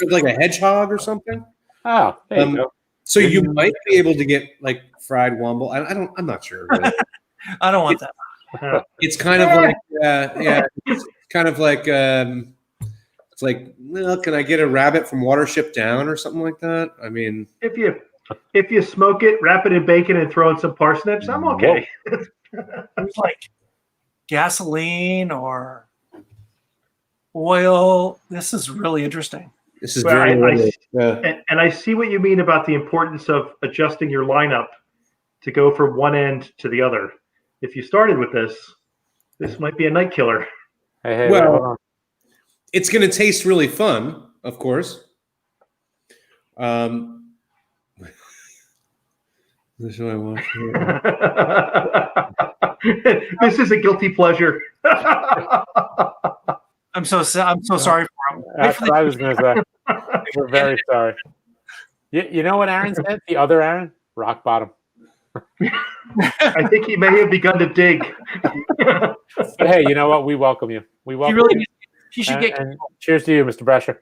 like a hedgehog or something. Oh, there you go. So you might be able to get like fried womble. I'm not sure. Really. I don't want that. It's kind of like it's kind of like it's like, well, can I get a rabbit from Watership Down or something like that? I mean, If you smoke it, wrap it in bacon, and throw in some parsnips, I'm okay. It's like gasoline or oil. This is really interesting. this is Well, very And I see what you mean about the importance of adjusting your lineup to go from one end to the other. If you started with this might be a night killer. Hey, well, hold on. it's going to taste really fun, of course. This is what I want. This is a guilty pleasure. I'm so sorry for him. That's what I was going to say. We're very sorry. You know what Aaron said? The other Aaron? Rock bottom. I think he may have begun to dig. But hey, you know what? We welcome you. We welcome you. He should get. And cheers to you, Mr. Brescher.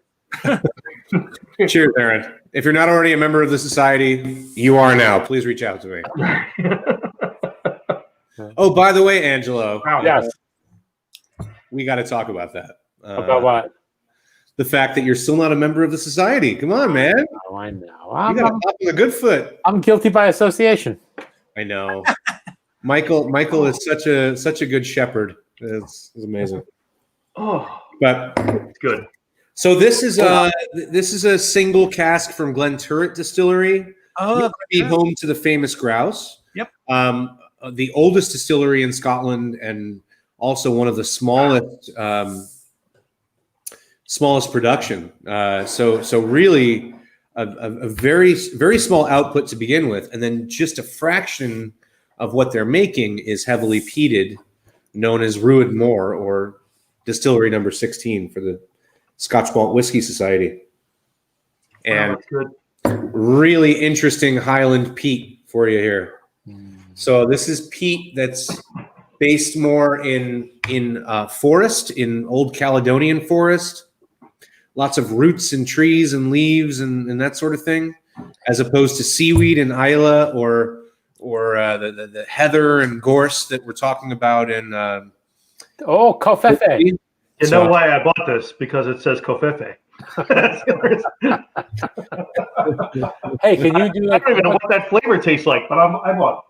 Cheers, Aaron. If you're not already a member of the society, you are now. Please reach out to me. Oh, by the way, Angelo. Wow. Yes. We got to talk about that. About what? The fact that you're still not a member of the society. Come on, man. Oh, I know. You got to pop on the good foot. I'm guilty by association. I know. Michael is such a good shepherd. It's amazing. Oh, But it's good. so this is a single cask from Glenturret Distillery. Oh, Be home to the famous grouse. Yep. The oldest distillery in Scotland and also one of the smallest production. So really a very, very small output to begin with, and then just a fraction of what they're making is heavily peated, known as Rued Moor or Distillery Number 16 for the Scotch Malt Whisky Society. And That's good. really interesting Highland peat for you here. So this is peat that's based more in forest, in old Caledonian forest, lots of roots and trees and leaves and that sort of thing, as opposed to seaweed and Islay or the heather and gorse that we're talking about in. Covfefe. You know why I bought this? Because it says Covfefe. Hey, can you do I like? don't even know what that flavor tastes like, but I bought it.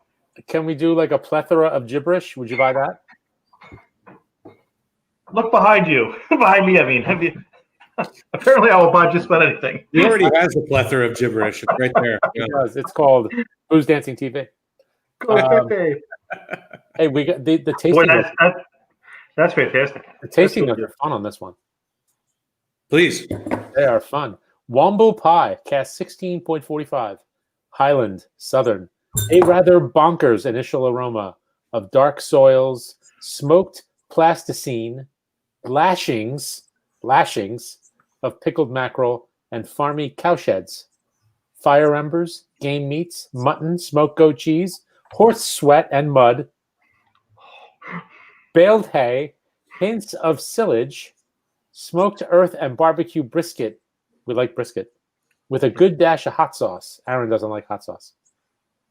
Can we do like a plethora of gibberish? Would you buy that? Look behind you. Behind me, I mean. Have you? Apparently, I will buy just about anything. He already has a plethora of gibberish. It's right there. Yeah. It does. It's called Booze Dancing TV. Hey, we got the tasting. Boy, notes. that's fantastic. The tasting notes are fun on this one. Please. They are fun. Womble Pie, cast 16.45. Highland, Southern. A rather bonkers initial aroma of dark soils, smoked plasticine, lashings of pickled mackerel, and farmy cowsheds. Fire embers, game meats, mutton, smoked goat cheese, horse sweat and mud, baled hay, hints of silage, smoked earth and barbecue brisket. We like brisket. With a good dash of hot sauce. Aaron doesn't like hot sauce.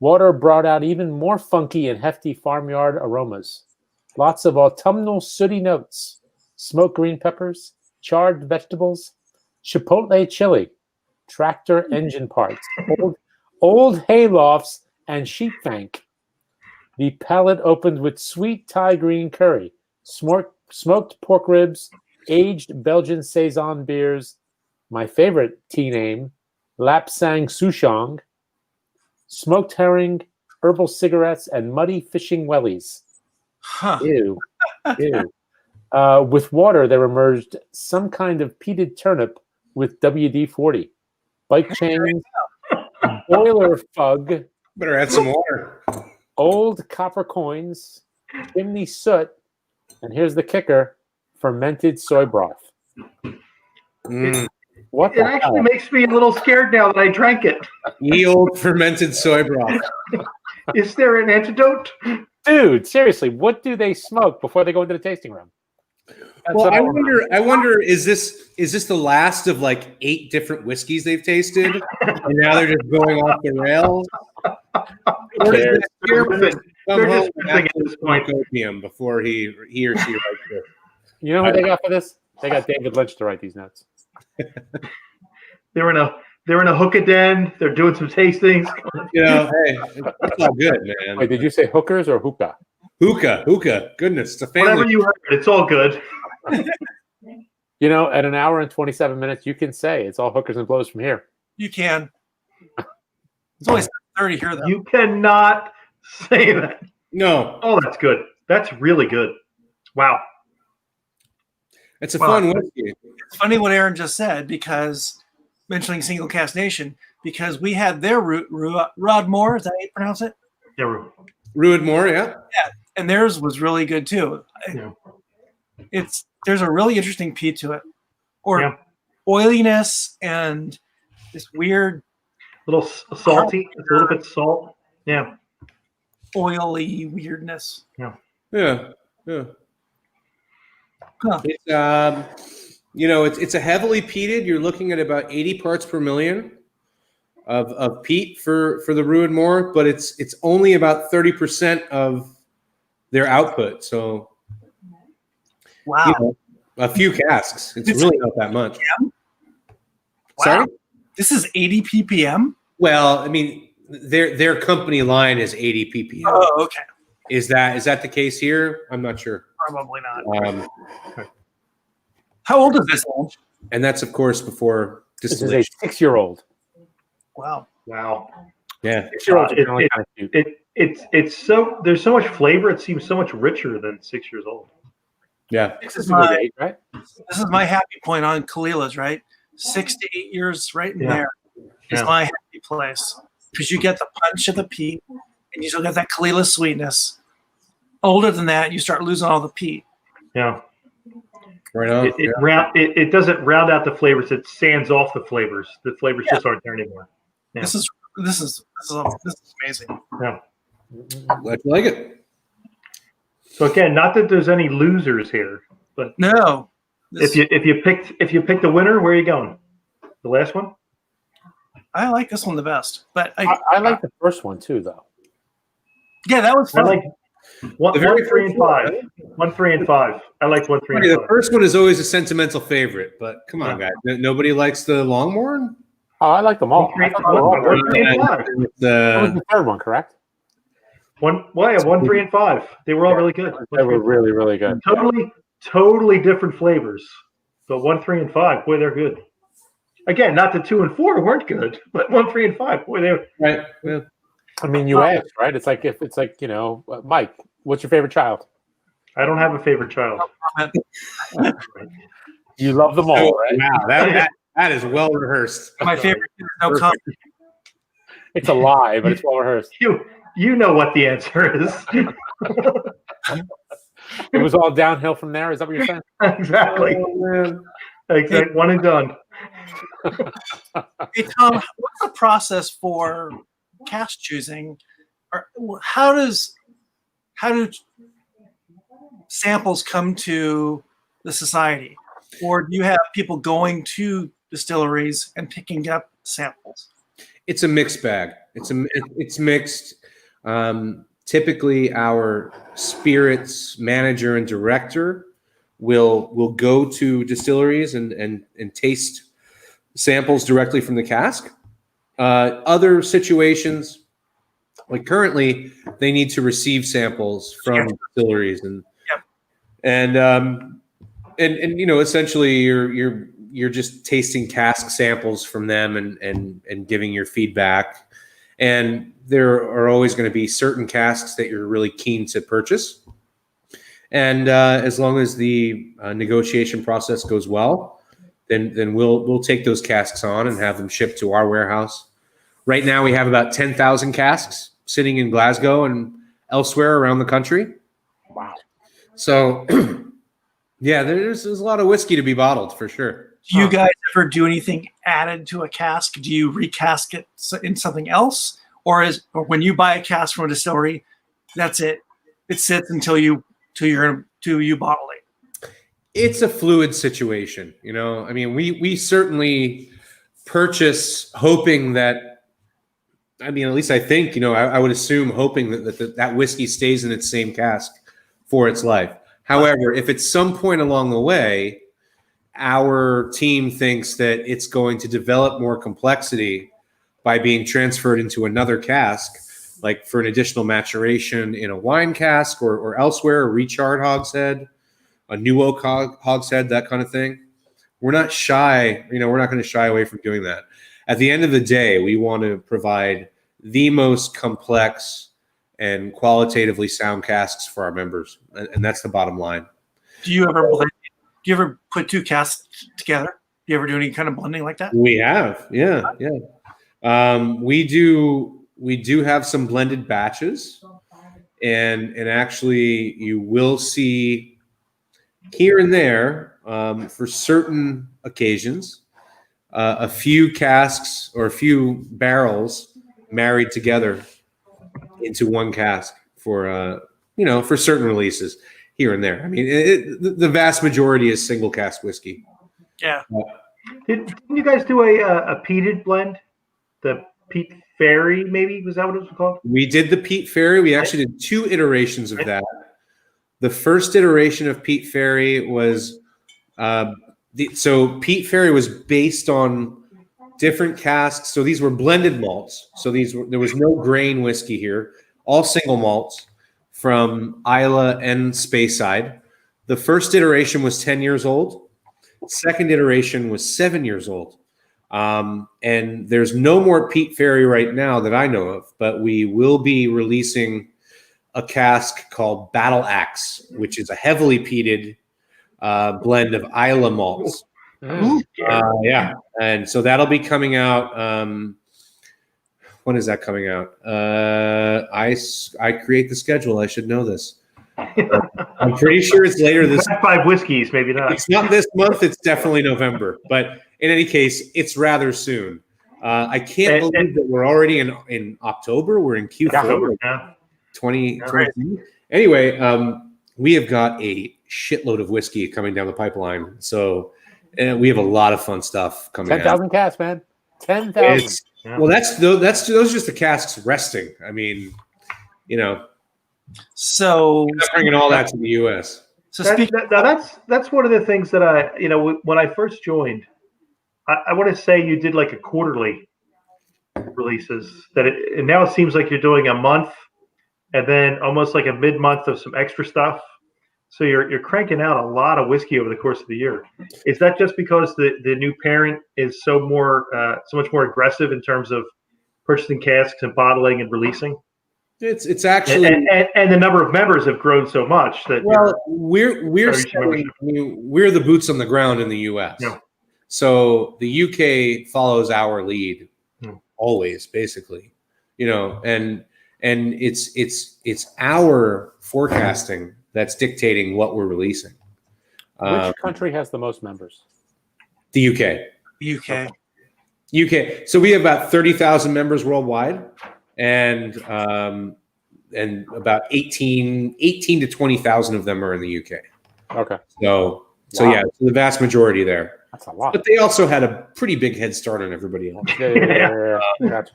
Water brought out even more funky and hefty farmyard aromas. Lots of autumnal sooty notes. Smoked green peppers, charred vegetables, chipotle chili, tractor engine parts, old haylofts, and sheep fank. The palate opened with sweet Thai green curry, smoked pork ribs, aged Belgian Saison beers, my favorite tea name, Lapsang Souchong, smoked herring, herbal cigarettes, and muddy fishing wellies. Huh. Ew. Ew. With water, there emerged some kind of peated turnip with WD-40, bike chains, boiler fug, Better add some water. old copper coins, chimney soot, and here's the kicker, fermented soy broth. What It the actually hell? makes me a little scared now that I drank it. Ye old fermented soy broth. Is there an antidote? Dude, seriously, what do they smoke before they go into the tasting room? That's Well, what I wanna know. wonder, is this the last of like 8 different whiskeys they've tasted, and now they're just going off the rails? Or is cares? this chairman They're come home just and missing have at this point. smoke opium before he or she writes it? You know what they got for this? They got David Lynch to write these notes. They're in a hookah den. They're doing some tastings. You know, hey, it's all good, man. Wait, did you say hookers or hookah? Hookah. Goodness, it's a family. Whatever you heard, it's all good. You know, at an hour and 27 minutes, you can say it's all hookers and blows from here. You can. It's only 30 here, though. You cannot say that. No, Oh, that's good. That's really good. Wow. it's a Well, fun whiskey. It's funny what Aaron just said, because mentioning Single Cask Nation, because we had their Rodmore, is that how you pronounce it? Yeah, Ruidmore, yeah. And theirs was really good too. Yeah. There's a really interesting peat to it, or Yeah. oiliness and this weird a little salty. It's a little bit salt. Yeah. oily weirdness. Yeah. Huh. It's it's a heavily peated. You're looking at about 80 parts per million of peat for the Ruidmore, but it's only about 30% of their output. So Wow. a few casks. It's really not that much. Wow. Sorry? This is 80 ppm? Well, I mean, their company line is 80 ppm. Oh, okay. Is that the case here? I'm not sure. Probably not. How old is this one? And that's of course before This is a distillation. 6-year-old. Wow. Wow. Yeah. 6-year-olds are generally kind of cute. It's so there's so much flavor. It seems so much richer than 6 years old. Yeah. This This is is a good my age, right? this is my happy point on Kalilas, right? 6 to 8 years, right in Yeah. there is Yeah. my happy place, because you get the punch of the peat and you still get that Kalila sweetness. Older than that, you start losing all the peat. Yeah. Right on. It doesn't round out the flavors. It sands off the flavors. The flavors just aren't there anymore. Yeah. This is amazing. Yeah. Glad you like it. So again, not that there's any losers here, but No, if you picked the winner, where are you going? The last one? I like this one the best, but I like the first one too, though. yeah, that was I fun. like one, The very 3, and first one, 5. 1, 3, and 5. I like 1, 3, and The 5. first one is always a sentimental favorite, but come on, guys. Nobody likes the Longmorn? Oh, I like them all. 1, 3, I and thought they were all 5. great. 1, 3, and 5. That was the third one, correct? 1, 3, and 5. They were all really good. They were really, really good. totally different flavors. But 1, 3, and 5, boy, they're good. Again, not the 2 and 4 weren't good, but 1, 3, and 5, boy, they're Right. Yeah. I mean, you asked, right? It's like Mike, what's your favorite child? I don't have a favorite child. You love them all, right? Wow, that is well rehearsed. My favorite is no comment. It's a lie, but it's well rehearsed. You know what the answer is. It was all downhill from there. Is that what you're saying? Exactly. Oh, man. Exactly. One and done. Hey Tom, what's the process for cask choosing? Or how do samples come to the society, or do you have people going to distilleries and picking up samples? It's a mixed bag. It's mixed. Typically, our spirits manager and director will go to distilleries and taste samples directly from the cask. Other situations, like currently, they need to receive samples from distilleries and essentially you're just tasting cask samples from them and giving your feedback. And there are always going to be certain casks that you're really keen to purchase. And as long as the negotiation process goes well, then we'll take those casks on and have them shipped to our warehouse. Right now, we have about 10,000 casks sitting in Glasgow and elsewhere around the country. Wow. So, yeah, there's a lot of whiskey to be bottled for sure. Do you guys ever do anything added to a cask? Do you recask it in something else, or when you buy a cask from a distillery, that's it? It sits until you bottle it. It's a fluid situation, I mean, we certainly purchase hoping that. I mean, at least I think, I would assume hoping that whiskey stays in its same cask for its life. However, if at some point along the way, our team thinks that it's going to develop more complexity by being transferred into another cask, like for an additional maturation in a wine cask or elsewhere, a recharred hogshead, a new oak hogshead, that kind of thing. We're not shy, we're not going to shy away from doing that. At the end of the day, we want to provide the most complex and qualitatively sound casks for our members. And that's the bottom line. Do you ever put two casks together? Do you ever do any kind of blending like that? We have, yeah. We do have some blended batches, and actually you will see here and there for certain occasions a few casks or a few barrels married together into one cask for certain releases here and there. I mean, the vast majority is single cask whiskey. Yeah. Didn't you guys do a peated blend? The Peat Fairy, maybe? Was that what it was called? We did the Peat Fairy. We actually did 2 iterations of that. The first iteration of Peat Fairy was so Peat Fairy was based on different casks. So these were blended malts. So there was no grain whiskey here, all single malts from Isla and Speyside. The first iteration was 10 years old. Second iteration was 7 years old. And there's no more Peat Fairy right now that I know of, but we will be releasing a cask called Battle Axe, which is a heavily peated blend of Isla malts. Yeah. And so that'll be coming out. When is that coming out? I create the schedule. I should know this. I'm pretty sure it's later this month. 5 whiskeys, maybe not. It's not this month. It's definitely November. But in any case, it's rather soon. I can't believe that we're already in October. We're in Q4 2020. Anyway, we have got a shitload of whiskey coming down the pipeline. So we have a lot of fun stuff coming 10,000 casks, man. 10,000. Well, those are just the casks resting. I mean, So not bringing all that to the U.S. So that's one of the things that when I first joined, I want to say you did like a quarterly releases and now it seems like you're doing a month and then almost like a mid-month of some extra stuff. So you're cranking out a lot of whiskey over the course of the year. Is that just because the new parent is so much more aggressive in terms of purchasing casks and bottling and releasing? It's actually and the number of members have grown so much that we're the boots on the ground in the U.S. Yeah. So the UK follows our lead always, basically, and it's our forecasting that's dictating what we're releasing. Which country has the most members? The UK. UK. So we have about 30,000 members worldwide, and about 18 to 20,000 of them are in the UK. Okay. So Wow. yeah, the vast majority there. That's a lot. But they also had a pretty big head start on everybody else. Yeah. Gotcha.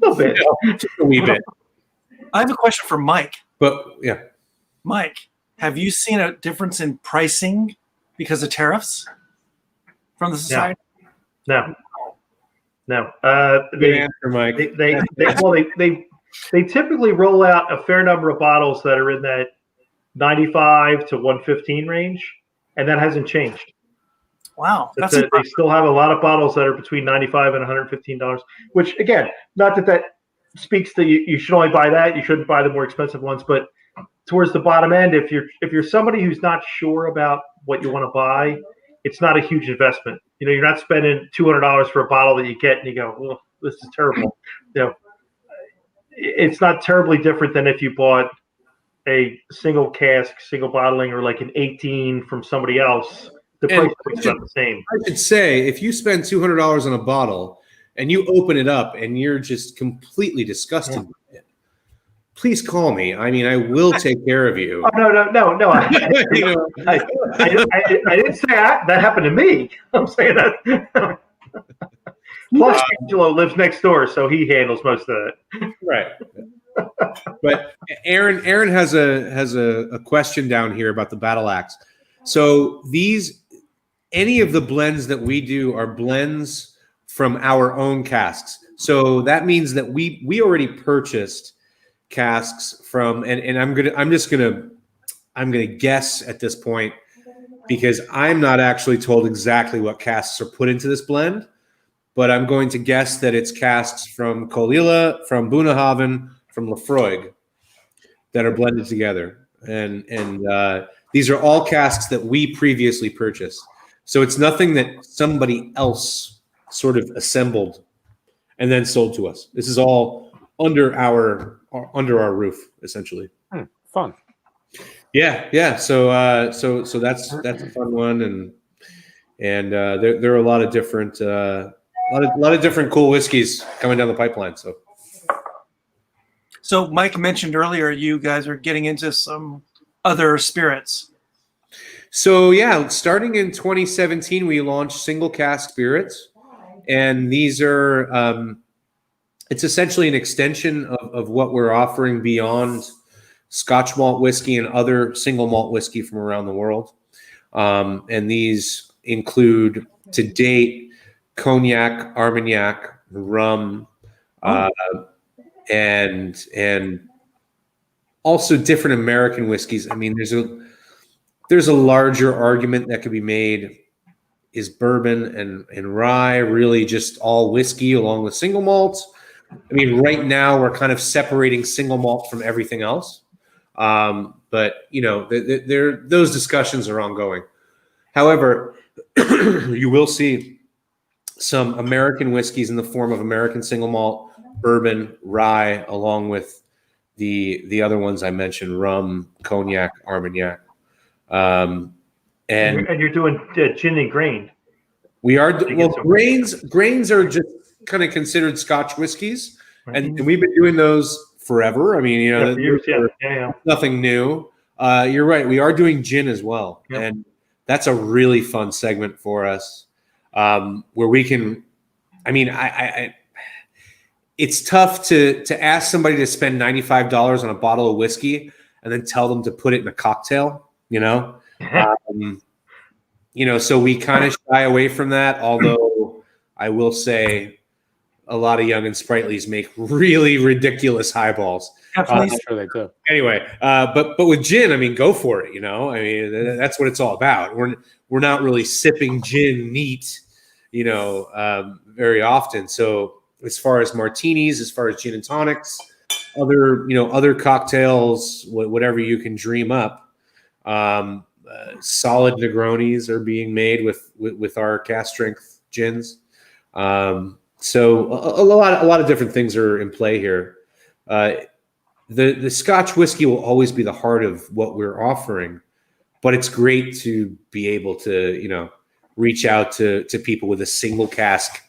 a little bit. Just a wee bit. I have a question for Mike. But yeah. Mike, have you seen a difference in pricing because of tariffs from the society? No. Good answer, Mike. They typically roll out a fair number of bottles that are in that 95 to 115 range, and that hasn't changed. Wow. They still have a lot of bottles that are between $95 and $115, which, again, not that speaks to you should only buy that. You shouldn't buy the more expensive ones, but towards the bottom end, if you're somebody who's not sure about what you want to buy, it's not a huge investment. You're not spending $200 for a bottle that you get and you go, "Oh, this is terrible." It's not terribly different than if you bought a single cask, single bottling, or like an 18 from somebody else. The price is about the same. I should say, if you spend $200 on a bottle and you open it up and you're just completely disgusted with it, please call me. I mean, I will take care of you. Oh, no. I didn't say that happened to me. I'm saying that. Plus, Angelo lives next door, so he handles most of it. Right. But Aaron has a question down here about the battle axe. So any of the blends that we do are blends from our own casks. So that means that we already purchased casks from, and I'm gonna guess at this point, because I'm not actually told exactly what casks are put into this blend, but I'm going to guess that it's casks from Colilla, from Bunnahabhain, from Lafroig that are blended together, and these are all casks that we previously purchased. So it's nothing that somebody else sort of assembled and then sold to us. This is all under our roof, essentially. Fun. Yeah. So that's a fun one, and there are a lot of different different cool whiskeys coming down the pipeline. So Mike mentioned earlier you guys are getting into some other spirits. So yeah, starting in 2017, we launched single cask spirits, and these are it's essentially an extension of what we're offering beyond Scotch malt whiskey and other single malt whiskey from around the world. And these include, to date, cognac, Armagnac, rum, and also different American whiskeys. I mean, there's a larger argument that could be made. Is bourbon and rye really just all whiskey along with single malts? I mean, right now we're kind of separating single malt from everything else. But those discussions are ongoing. However, you will see some American whiskeys in the form of American single malt, bourbon, rye, along with the other ones I mentioned: rum, cognac, Armagnac. And you're doing gin and grain. We are grains are just kind of considered Scotch whiskeys, and we've been doing those forever. I mean, for years, yeah. Nothing new. You're right. We are doing gin as well, and that's a really fun segment for us, where we can. I mean, it's tough to ask somebody to spend $95 on a bottle of whiskey and then tell them to put it in a cocktail. So we kind of shy away from that. Although I will say, a lot of young and sprightlies make really ridiculous highballs. Definitely. I'm sure they do. Anyway, but with gin, I mean, go for it. I mean, that's what it's all about. We're not really sipping gin neat, very often. So as far as martinis, as far as gin and tonics, other cocktails, whatever you can dream up, solid Negronis are being made with our cask strength gins. So a lot of different things are in play here. The Scotch whiskey will always be the heart of what we're offering, but it's great to be able to, reach out to people with a single cask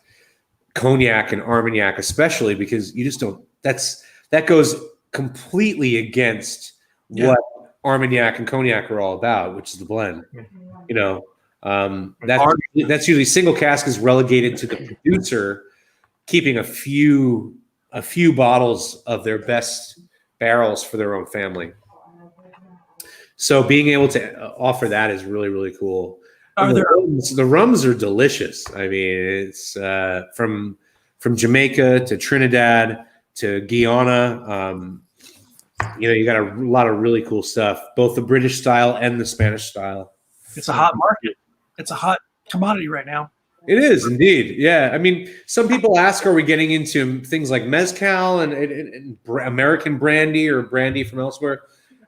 cognac and Armagnac, especially because you just don't. That goes completely against what Armagnac and cognac are all about, which is the blend. That's usually single cask is relegated to the producer, keeping a few bottles of their best barrels for their own family. So being able to offer that is really, really cool. The rums are delicious. I mean, it's from Jamaica to Trinidad to Guyana. You got a lot of really cool stuff, both the British style and the Spanish style. It's a hot market. It's a hot commodity right now. It is indeed. Yeah. I mean, some people ask, are we getting into things like mezcal and American brandy or brandy from elsewhere?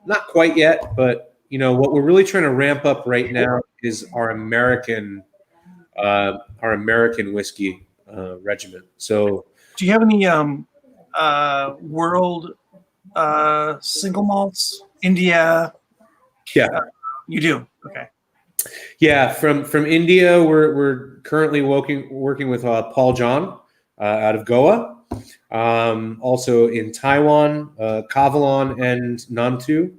Not quite yet, but what we're really trying to ramp up right now is our American whiskey regimen. So, do you have any world single malts? India? Yeah, you do. Okay. Yeah, from India, we're currently working with Paul John out of Goa. Also in Taiwan, Kavalon and Nantu.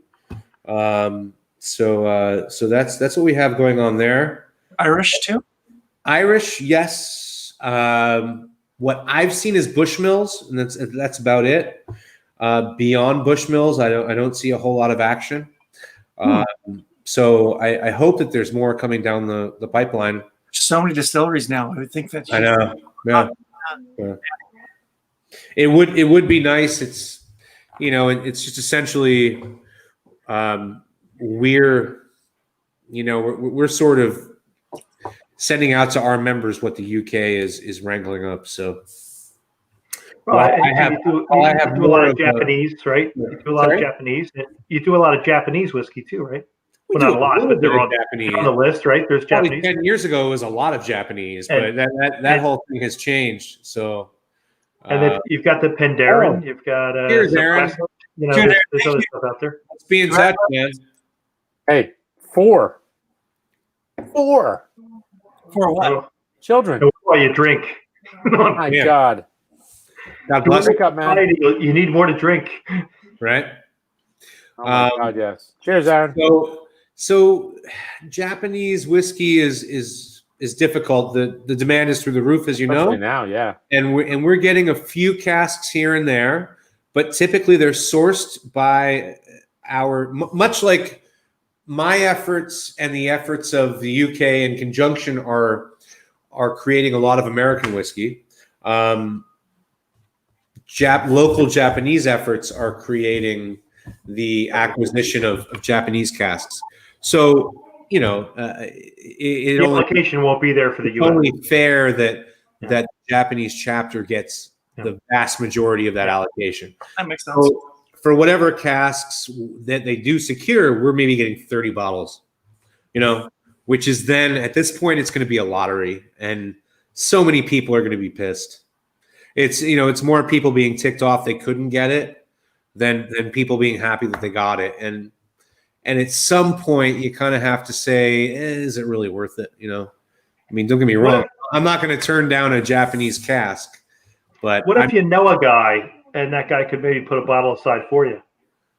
So that's what we have going on there. Irish too? Irish, yes. What I've seen is Bushmills, and that's about it. Beyond Bushmills, I don't see a whole lot of action. So I hope that there's more coming down the pipeline. So many distilleries now. I would think that. I know. Yeah. It would be nice. It's it's just essentially we're sort of sending out to our members what the UK is wrangling up. So. You do a lot of Japanese, right? You do a lot of Japanese. You do a lot of Japanese whiskey too, right? Well, not a lot, but they're on the list, right? There's Probably Japanese. 10 years ago, it was a lot of Japanese, but that whole thing has changed. So, and then you've got the Penderyn. You've got here's Aaron. There's other stuff out there. Let's be in touch, man. Hey, four. For what? Children. While you drink. Oh my God. God bless you. Up, man. You need more to drink. Right? Oh my God, yes. Cheers, Aaron. So Japanese whiskey is difficult. The demand is through the roof, as you know. Now, yeah. And we're getting a few casks here and there, but typically they're sourced by much like my efforts and the efforts of the UK in conjunction are creating a lot of American whiskey. Local Japanese efforts are creating the acquisition of Japanese casks. So, the allocation won't be there for the US. It's only fair that Japanese chapter gets the vast majority of that allocation. That makes sense. So for whatever casks that they do secure, we're maybe getting 30 bottles, which is then at this point, it's going to be a lottery and so many people are going to be pissed. It's more people being ticked off they couldn't get it than people being happy that they got it. And at some point you kind of have to say, is it really worth it? I mean, don't get me wrong. I'm not going to turn down a Japanese cask, but what if you know a guy and that guy could maybe put a bottle aside for you?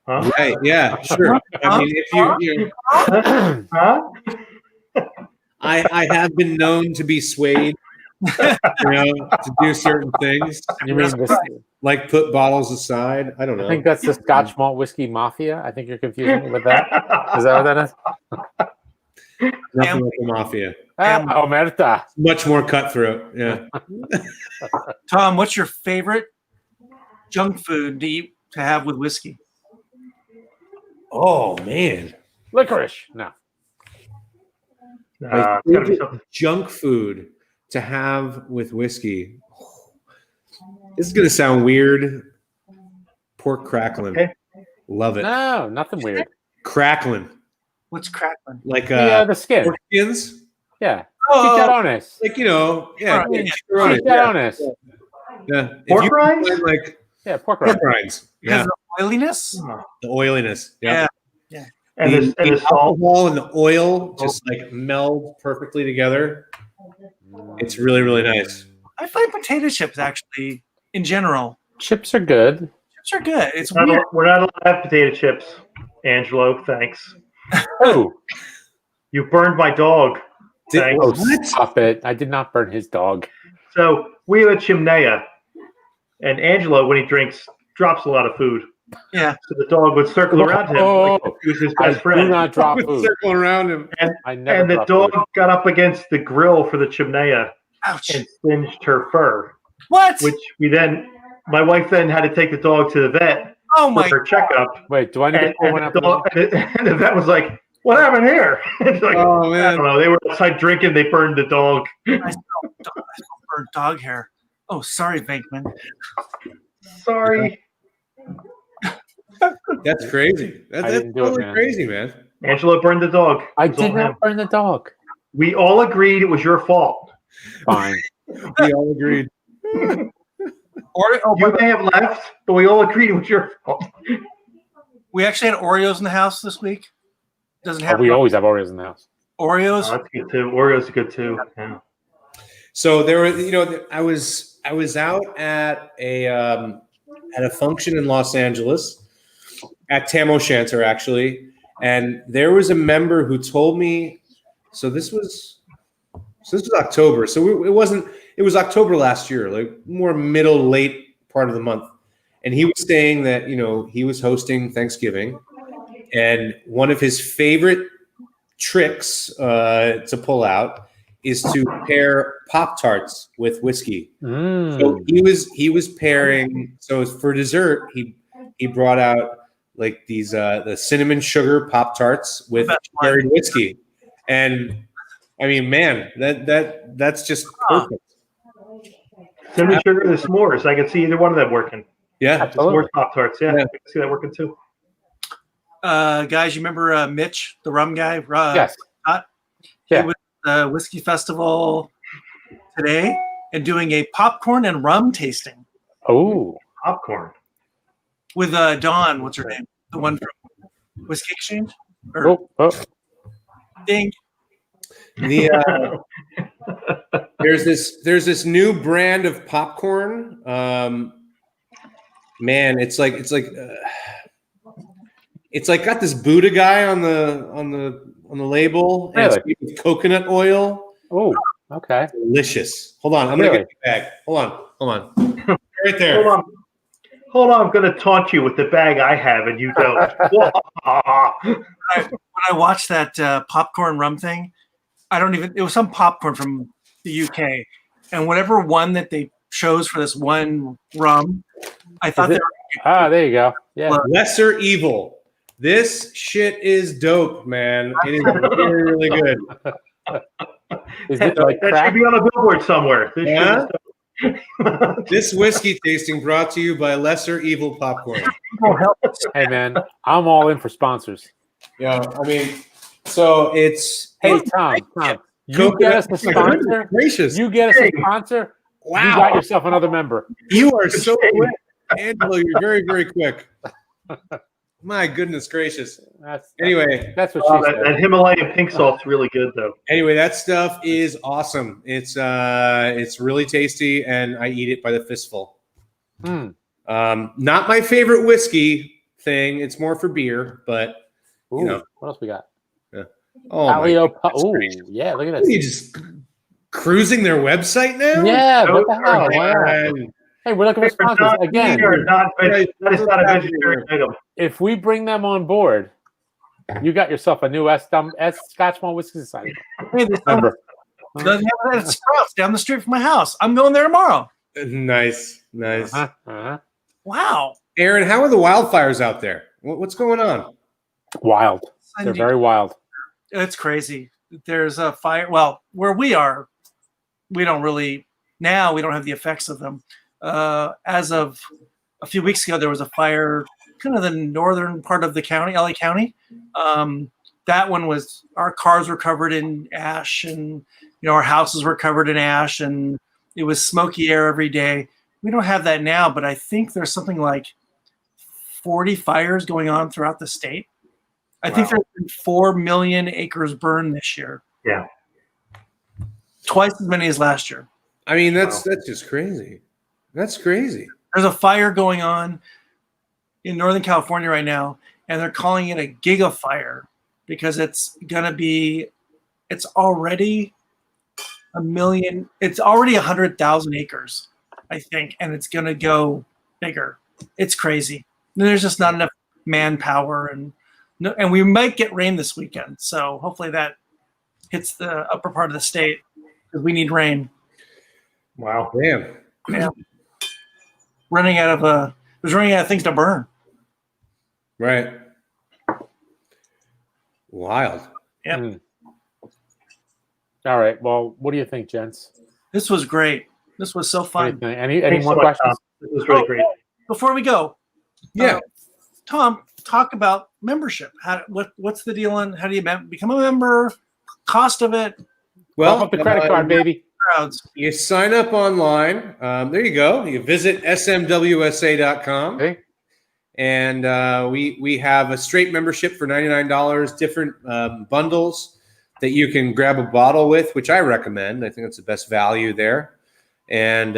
Huh? Right. Yeah, sure. I mean, if you huh? I have been known to be swayed, to do certain things. You mean this? Like put bottles aside? I don't know. I think that's the Scotch Malt Whisky Mafia. I think you're confusing me with that. Is that what that is? Nothing like the mafia. Omerta. Much more cutthroat. Yeah. Tom, what's your favorite junk food to eat to have with whiskey? Oh man. Licorice. No. My It's gotta be favorite something. junk food to have with whiskey. This is gonna sound weird. Pork crackling. Okay. Love it. No, nothing weird. Crackling. What's crackling? Like The skin. pork skins. Yeah. Oh, Chicharrones. like yeah, Right. chicharrones, Chicharrones. yeah. If Pork you rinds? find, like Yeah, pork pork rinds. rinds. Because Yeah, of the oiliness? Oh. the oiliness. Yeah. And the the salt. alcohol and the oil just like meld perfectly together. It's really, really nice. I find potato chips actually, in general, Chips are good. chips are good. It's We're weird. not allowed to have potato chips, Angelo. Thanks. Oh, You burned my dog. Thanks. oh, What? stop it. I did not burn his dog. So we have a chimnea, and Angelo, when he drinks, drops a lot of food. Yeah. So the dog would circle around him like he was his I best do friend. not drop With food. circling around him. I never And the drop dog food. got up against the grill for the chimnea Ouch. and singed her fur, What? which my wife then had to take the dog to the vet Oh for my her checkup. Wait, do I need to And, pull and, one the out? for dog, the- and the vet was like, "What happened here?" It's like, Oh I man. don't know. They were outside drinking. They burned the dog. I smell burnt dog hair. Oh, sorry, Bankman. Sorry, That's crazy. I That's didn't do it, totally man. crazy, man. Angelo burned the dog. I It was all did not him. burn the dog. We all agreed it was your fault. Fine. We all agreed. You may have left, but we all agreed it was your fault. We actually had Oreos in the house this week. Doesn't have We always have Oreos in the house. Oreos. Oh, that's good too. Oreos are good too. Yeah. So there were, I was out at a function in Los Angeles at Tam O'Shanter actually, and there was a member who told me. So this was October. So it was October last year, like more middle late part of the month, and he was saying that he was hosting Thanksgiving, and one of his favorite tricks to pull out is to pair Pop-Tarts with whiskey. So he was pairing. So for dessert, he brought out like these the cinnamon sugar Pop-Tarts with cherry whiskey, and I mean, man, that's just perfect. Cinnamon sugar and the s'mores. I can see either one of them working. Yeah, Absolutely. S'mores Pop Tarts. Yeah, Yeah. I can see that working too. Guys, you remember Mitch, the rum guy? Yes. Scott? Yeah. He was at the whiskey festival today and doing a popcorn and rum tasting Oh, Popcorn. with Dawn. What's her name? The one from Whiskey Exchange? Or oh. Ding. the there's this new brand of popcorn. Man, it's like got this Buddha guy on the label, and it's made with coconut oil. Oh, okay. Delicious. Hold on, I'm gonna get the bag. Hold on. Right there. Hold on. I'm going to taunt you with the bag I have, and you don't. When I watched that popcorn rum thing, it was some popcorn from the UK, and whatever one that they chose for this one rum, I thought there you go. Yeah. Lesser Evil. This shit is dope, man. It is really, really good. Is it like that crack? should be on a billboard somewhere. This Yeah? shit is This whiskey tasting brought to you by Lesser Evil Popcorn. Hey, man, I'm all in for sponsors. Yeah, I mean, so it's Hey, Tom, you get us a sponsor. Gracious. You get us a sponsor. Wow. You got yourself another member. You are so quick. Angelo, you're very, very quick. My goodness gracious. Anyway, that's what she said. that Himalayan pink salt's really good, though. Anyway, that stuff is awesome. It's really tasty, and I eat it by the fistful. Not my favorite whiskey thing. It's more for beer, but Ooh, what else we got? Yeah. Oh, Ooh, yeah, look at Are this. you just cruising their website now? Yeah, what the hell? Why not? Man. Hey, we're looking for sponsors again. That is not a vegetarian item. If we bring them on board, You got yourself a new Scotch Malt Whisky Society Hey, this member. doesn't have that at Sprouts down the street from my house. I'm going there tomorrow. Nice. Wow. Aaron, how are the wildfires out there? What's going on? Wild. They're very wild. It's crazy. There's a fire. Well, where we are, we don't have the effects of them. As of a few weeks ago, there was a fire kind of the northern part of the county, LA County. That one was, our cars were covered in ash, and our houses were covered in ash, and it was smoky air every day. We don't have that now, but I think there's something like 40 fires going on throughout the state. I think there's been 4 million acres burned this year. Yeah. Twice as many as last year. I mean, that's just crazy. That's crazy. There's a fire going on in Northern California right now, and they're calling it a gigafire because it's already 100,000 acres, I think, and it's going to go bigger. It's crazy. And there's just not enough manpower, and we might get rain this weekend. So hopefully that hits the upper part of the state because we need rain. Wow. Damn. Yeah. Running out of things to burn. Right. Wild. Yeah. All right. Well, what do you think, gents? This was great. This was so fun. Any more questions? This was really great. Before we go, Yeah. Tom, talk about membership. What's the deal on how do you become a member? Cost of it? Well, up the credit card, baby. Crowds. You sign up online. There you go. You visit smwsa.com. Okay. And we have a straight membership for $99, different bundles that you can grab a bottle with, which I recommend. I think that's the best value there. And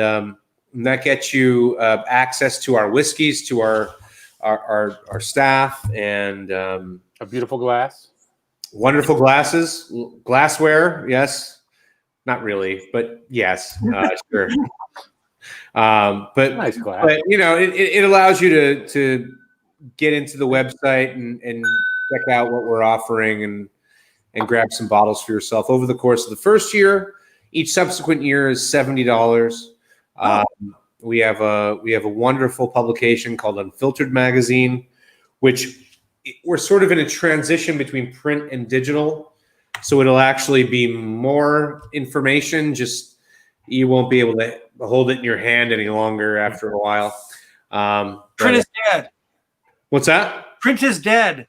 that gets you access to our whiskeys, to our staff, and A beautiful glass. wonderful glassware. Yes. Not really, but yes, sure. But Nice glass. But it allows you to get into the website and check out what we're offering and grab some bottles for yourself over the course of the first year. Each subsequent year is $70. We have a wonderful publication called Unfiltered Magazine, which we're sort of in a transition between print and digital. So it'll actually be more information. Just you won't be able to hold it in your hand any longer after a while. Print is dead. What's that? Print is dead.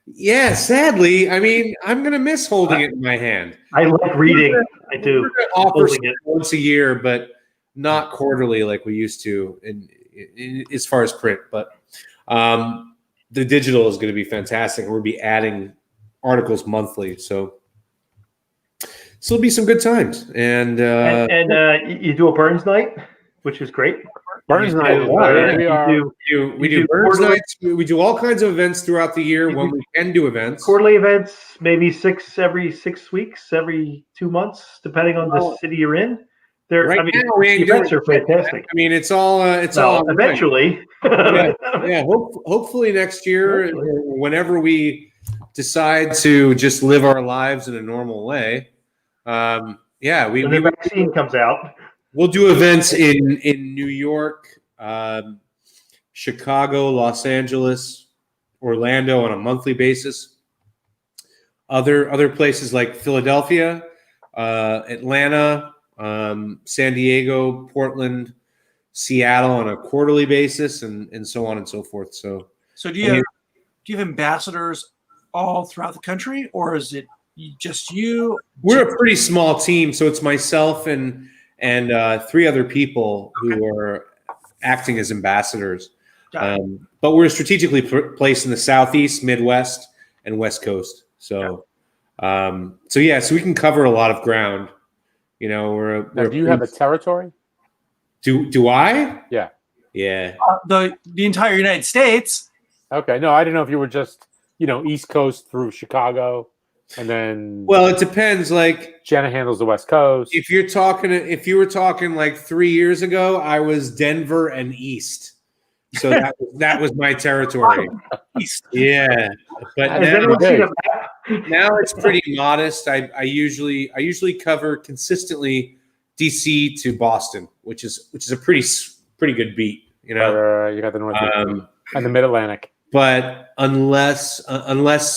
Yeah, sadly. I mean, I'm going to miss holding it in my hand. I like reading. I do. We're going to offer Holding it. once a year, but not quarterly like we used to in as far as print. But the digital is going to be fantastic. We'll be adding articles monthly. So it'll be some good times. And you do a Burns night, which is great. Burns night. we do Burns nights. We do all kinds of events throughout the year when we can do events. Quarterly events, maybe every 6 weeks, every 2 months, depending on the city you're in. Right now, we ain't events doing are fantastic. I mean, it's all eventually. Hopefully next year, whenever we decide to just live our lives in a normal way. When the vaccine comes out. We'll do events in New York, Chicago, Los Angeles, Orlando on a monthly basis. Other places like Philadelphia, Atlanta, San Diego, Portland, Seattle on a quarterly basis, and so on and so forth. So do you have ambassadors all throughout the country, or is it just you? We're a pretty small team, so it's myself and 3 other people who are acting as ambassadors. But we're strategically placed in the Southeast, Midwest, and West Coast. So we can cover a lot of ground. Do you have a territory? Do I? Yeah. Yeah. The entire United States. Okay. No, I didn't know if you were just East Coast through Chicago. And then, well, it depends. Like Jenna handles the West Coast. If you were talking like 3 years ago, I was Denver and East, so that was my territory. East. Yeah. But Has now, anyone seen a map? now it's pretty modest. I usually cover consistently DC to Boston, which is a pretty good beat, you know. You got the North and the Mid Atlantic. But unless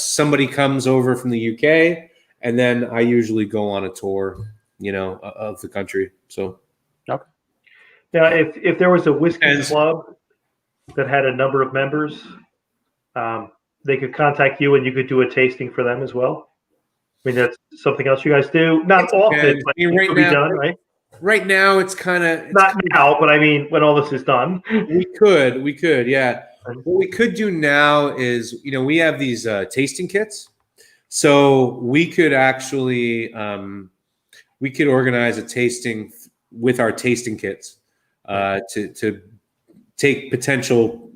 somebody comes over from the UK, and then I usually go on a tour, you know, of the country. So Okay. Now, if there was a whiskey club that had a number of members, they could contact you and you could do a tasting for them as well. I mean, that's something else you guys do. Not often, but it could be done, right? Right now, it's kind of not now, but I mean, when all this is done, we could, yeah. What we could do now is, you know, we have these tasting kits, so we could actually we could organize a tasting with our tasting kits to take potential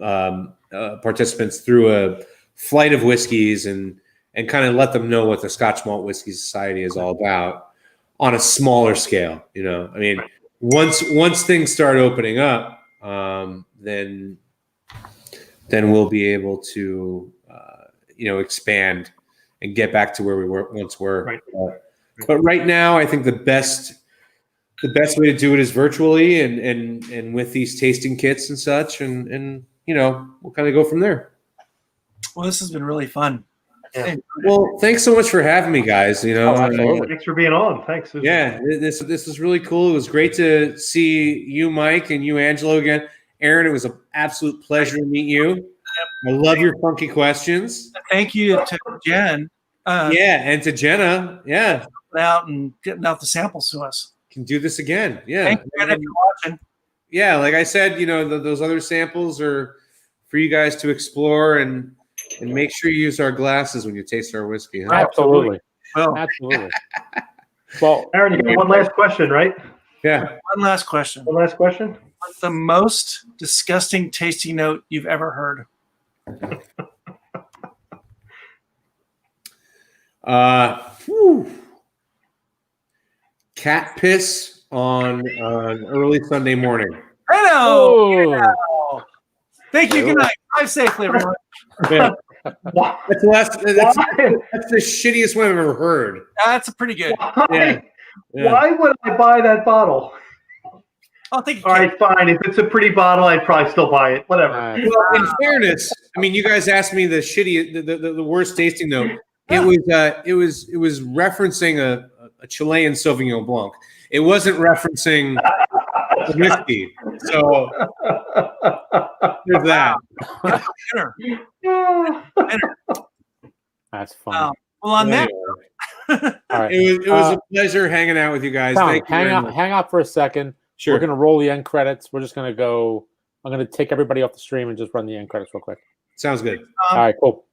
participants through a flight of whiskeys and kind of let them know what the Scotch Malt Whisky Society is all about on a smaller scale. You know, I mean, once things start opening up, then we'll be able to you know, expand and get back to where we once were. Right. But right now, I think the best way to do it is virtually and with these tasting kits and such, and you know, we'll kind of go from there. Well, this has been really fun. Yeah. Well, thanks so much for having me, guys. You know, thanks for being on. Thanks. yeah, this was really cool. It was great to see you, Mike, and you, Angelo, again. Aaron, it was an absolute pleasure to meet you. I love your funky questions. Thank you to Jen. Yeah, and to Jenna. Yeah, out and getting out the samples to us. Can do this again. Yeah. Thank you if you're watching. Yeah, like I said, you know, those other samples are for you guys to explore and make sure you use our glasses when you taste our whiskey. Huh? Absolutely. Well, Absolutely. Well, Aaron, you got one last question, right? Yeah. One last question. One last question. What's the most disgusting tasting note you've ever heard? Cat piss on an early Sunday morning. Hello. Thank you. Good night. Drive safely, everyone. Yeah. Why? That's the shittiest one I've ever heard. That's pretty good. Why? Yeah. Why would I buy that bottle? I'll take All right, fine. If it's a pretty bottle, I'd probably still buy it. Whatever. Well, in fairness, I mean, you guys asked me the worst tasting note. It was referencing a Chilean Sauvignon Blanc. It wasn't referencing whiskey. So there's that. that's fun. Well, on that, All right. It was a pleasure hanging out with you guys. Tom, Thank you very much. hang out for a second. Sure. We're going to roll the end credits. We're just going to go. I'm going to take everybody off the stream and just run the end credits real quick. Sounds good. All right, cool.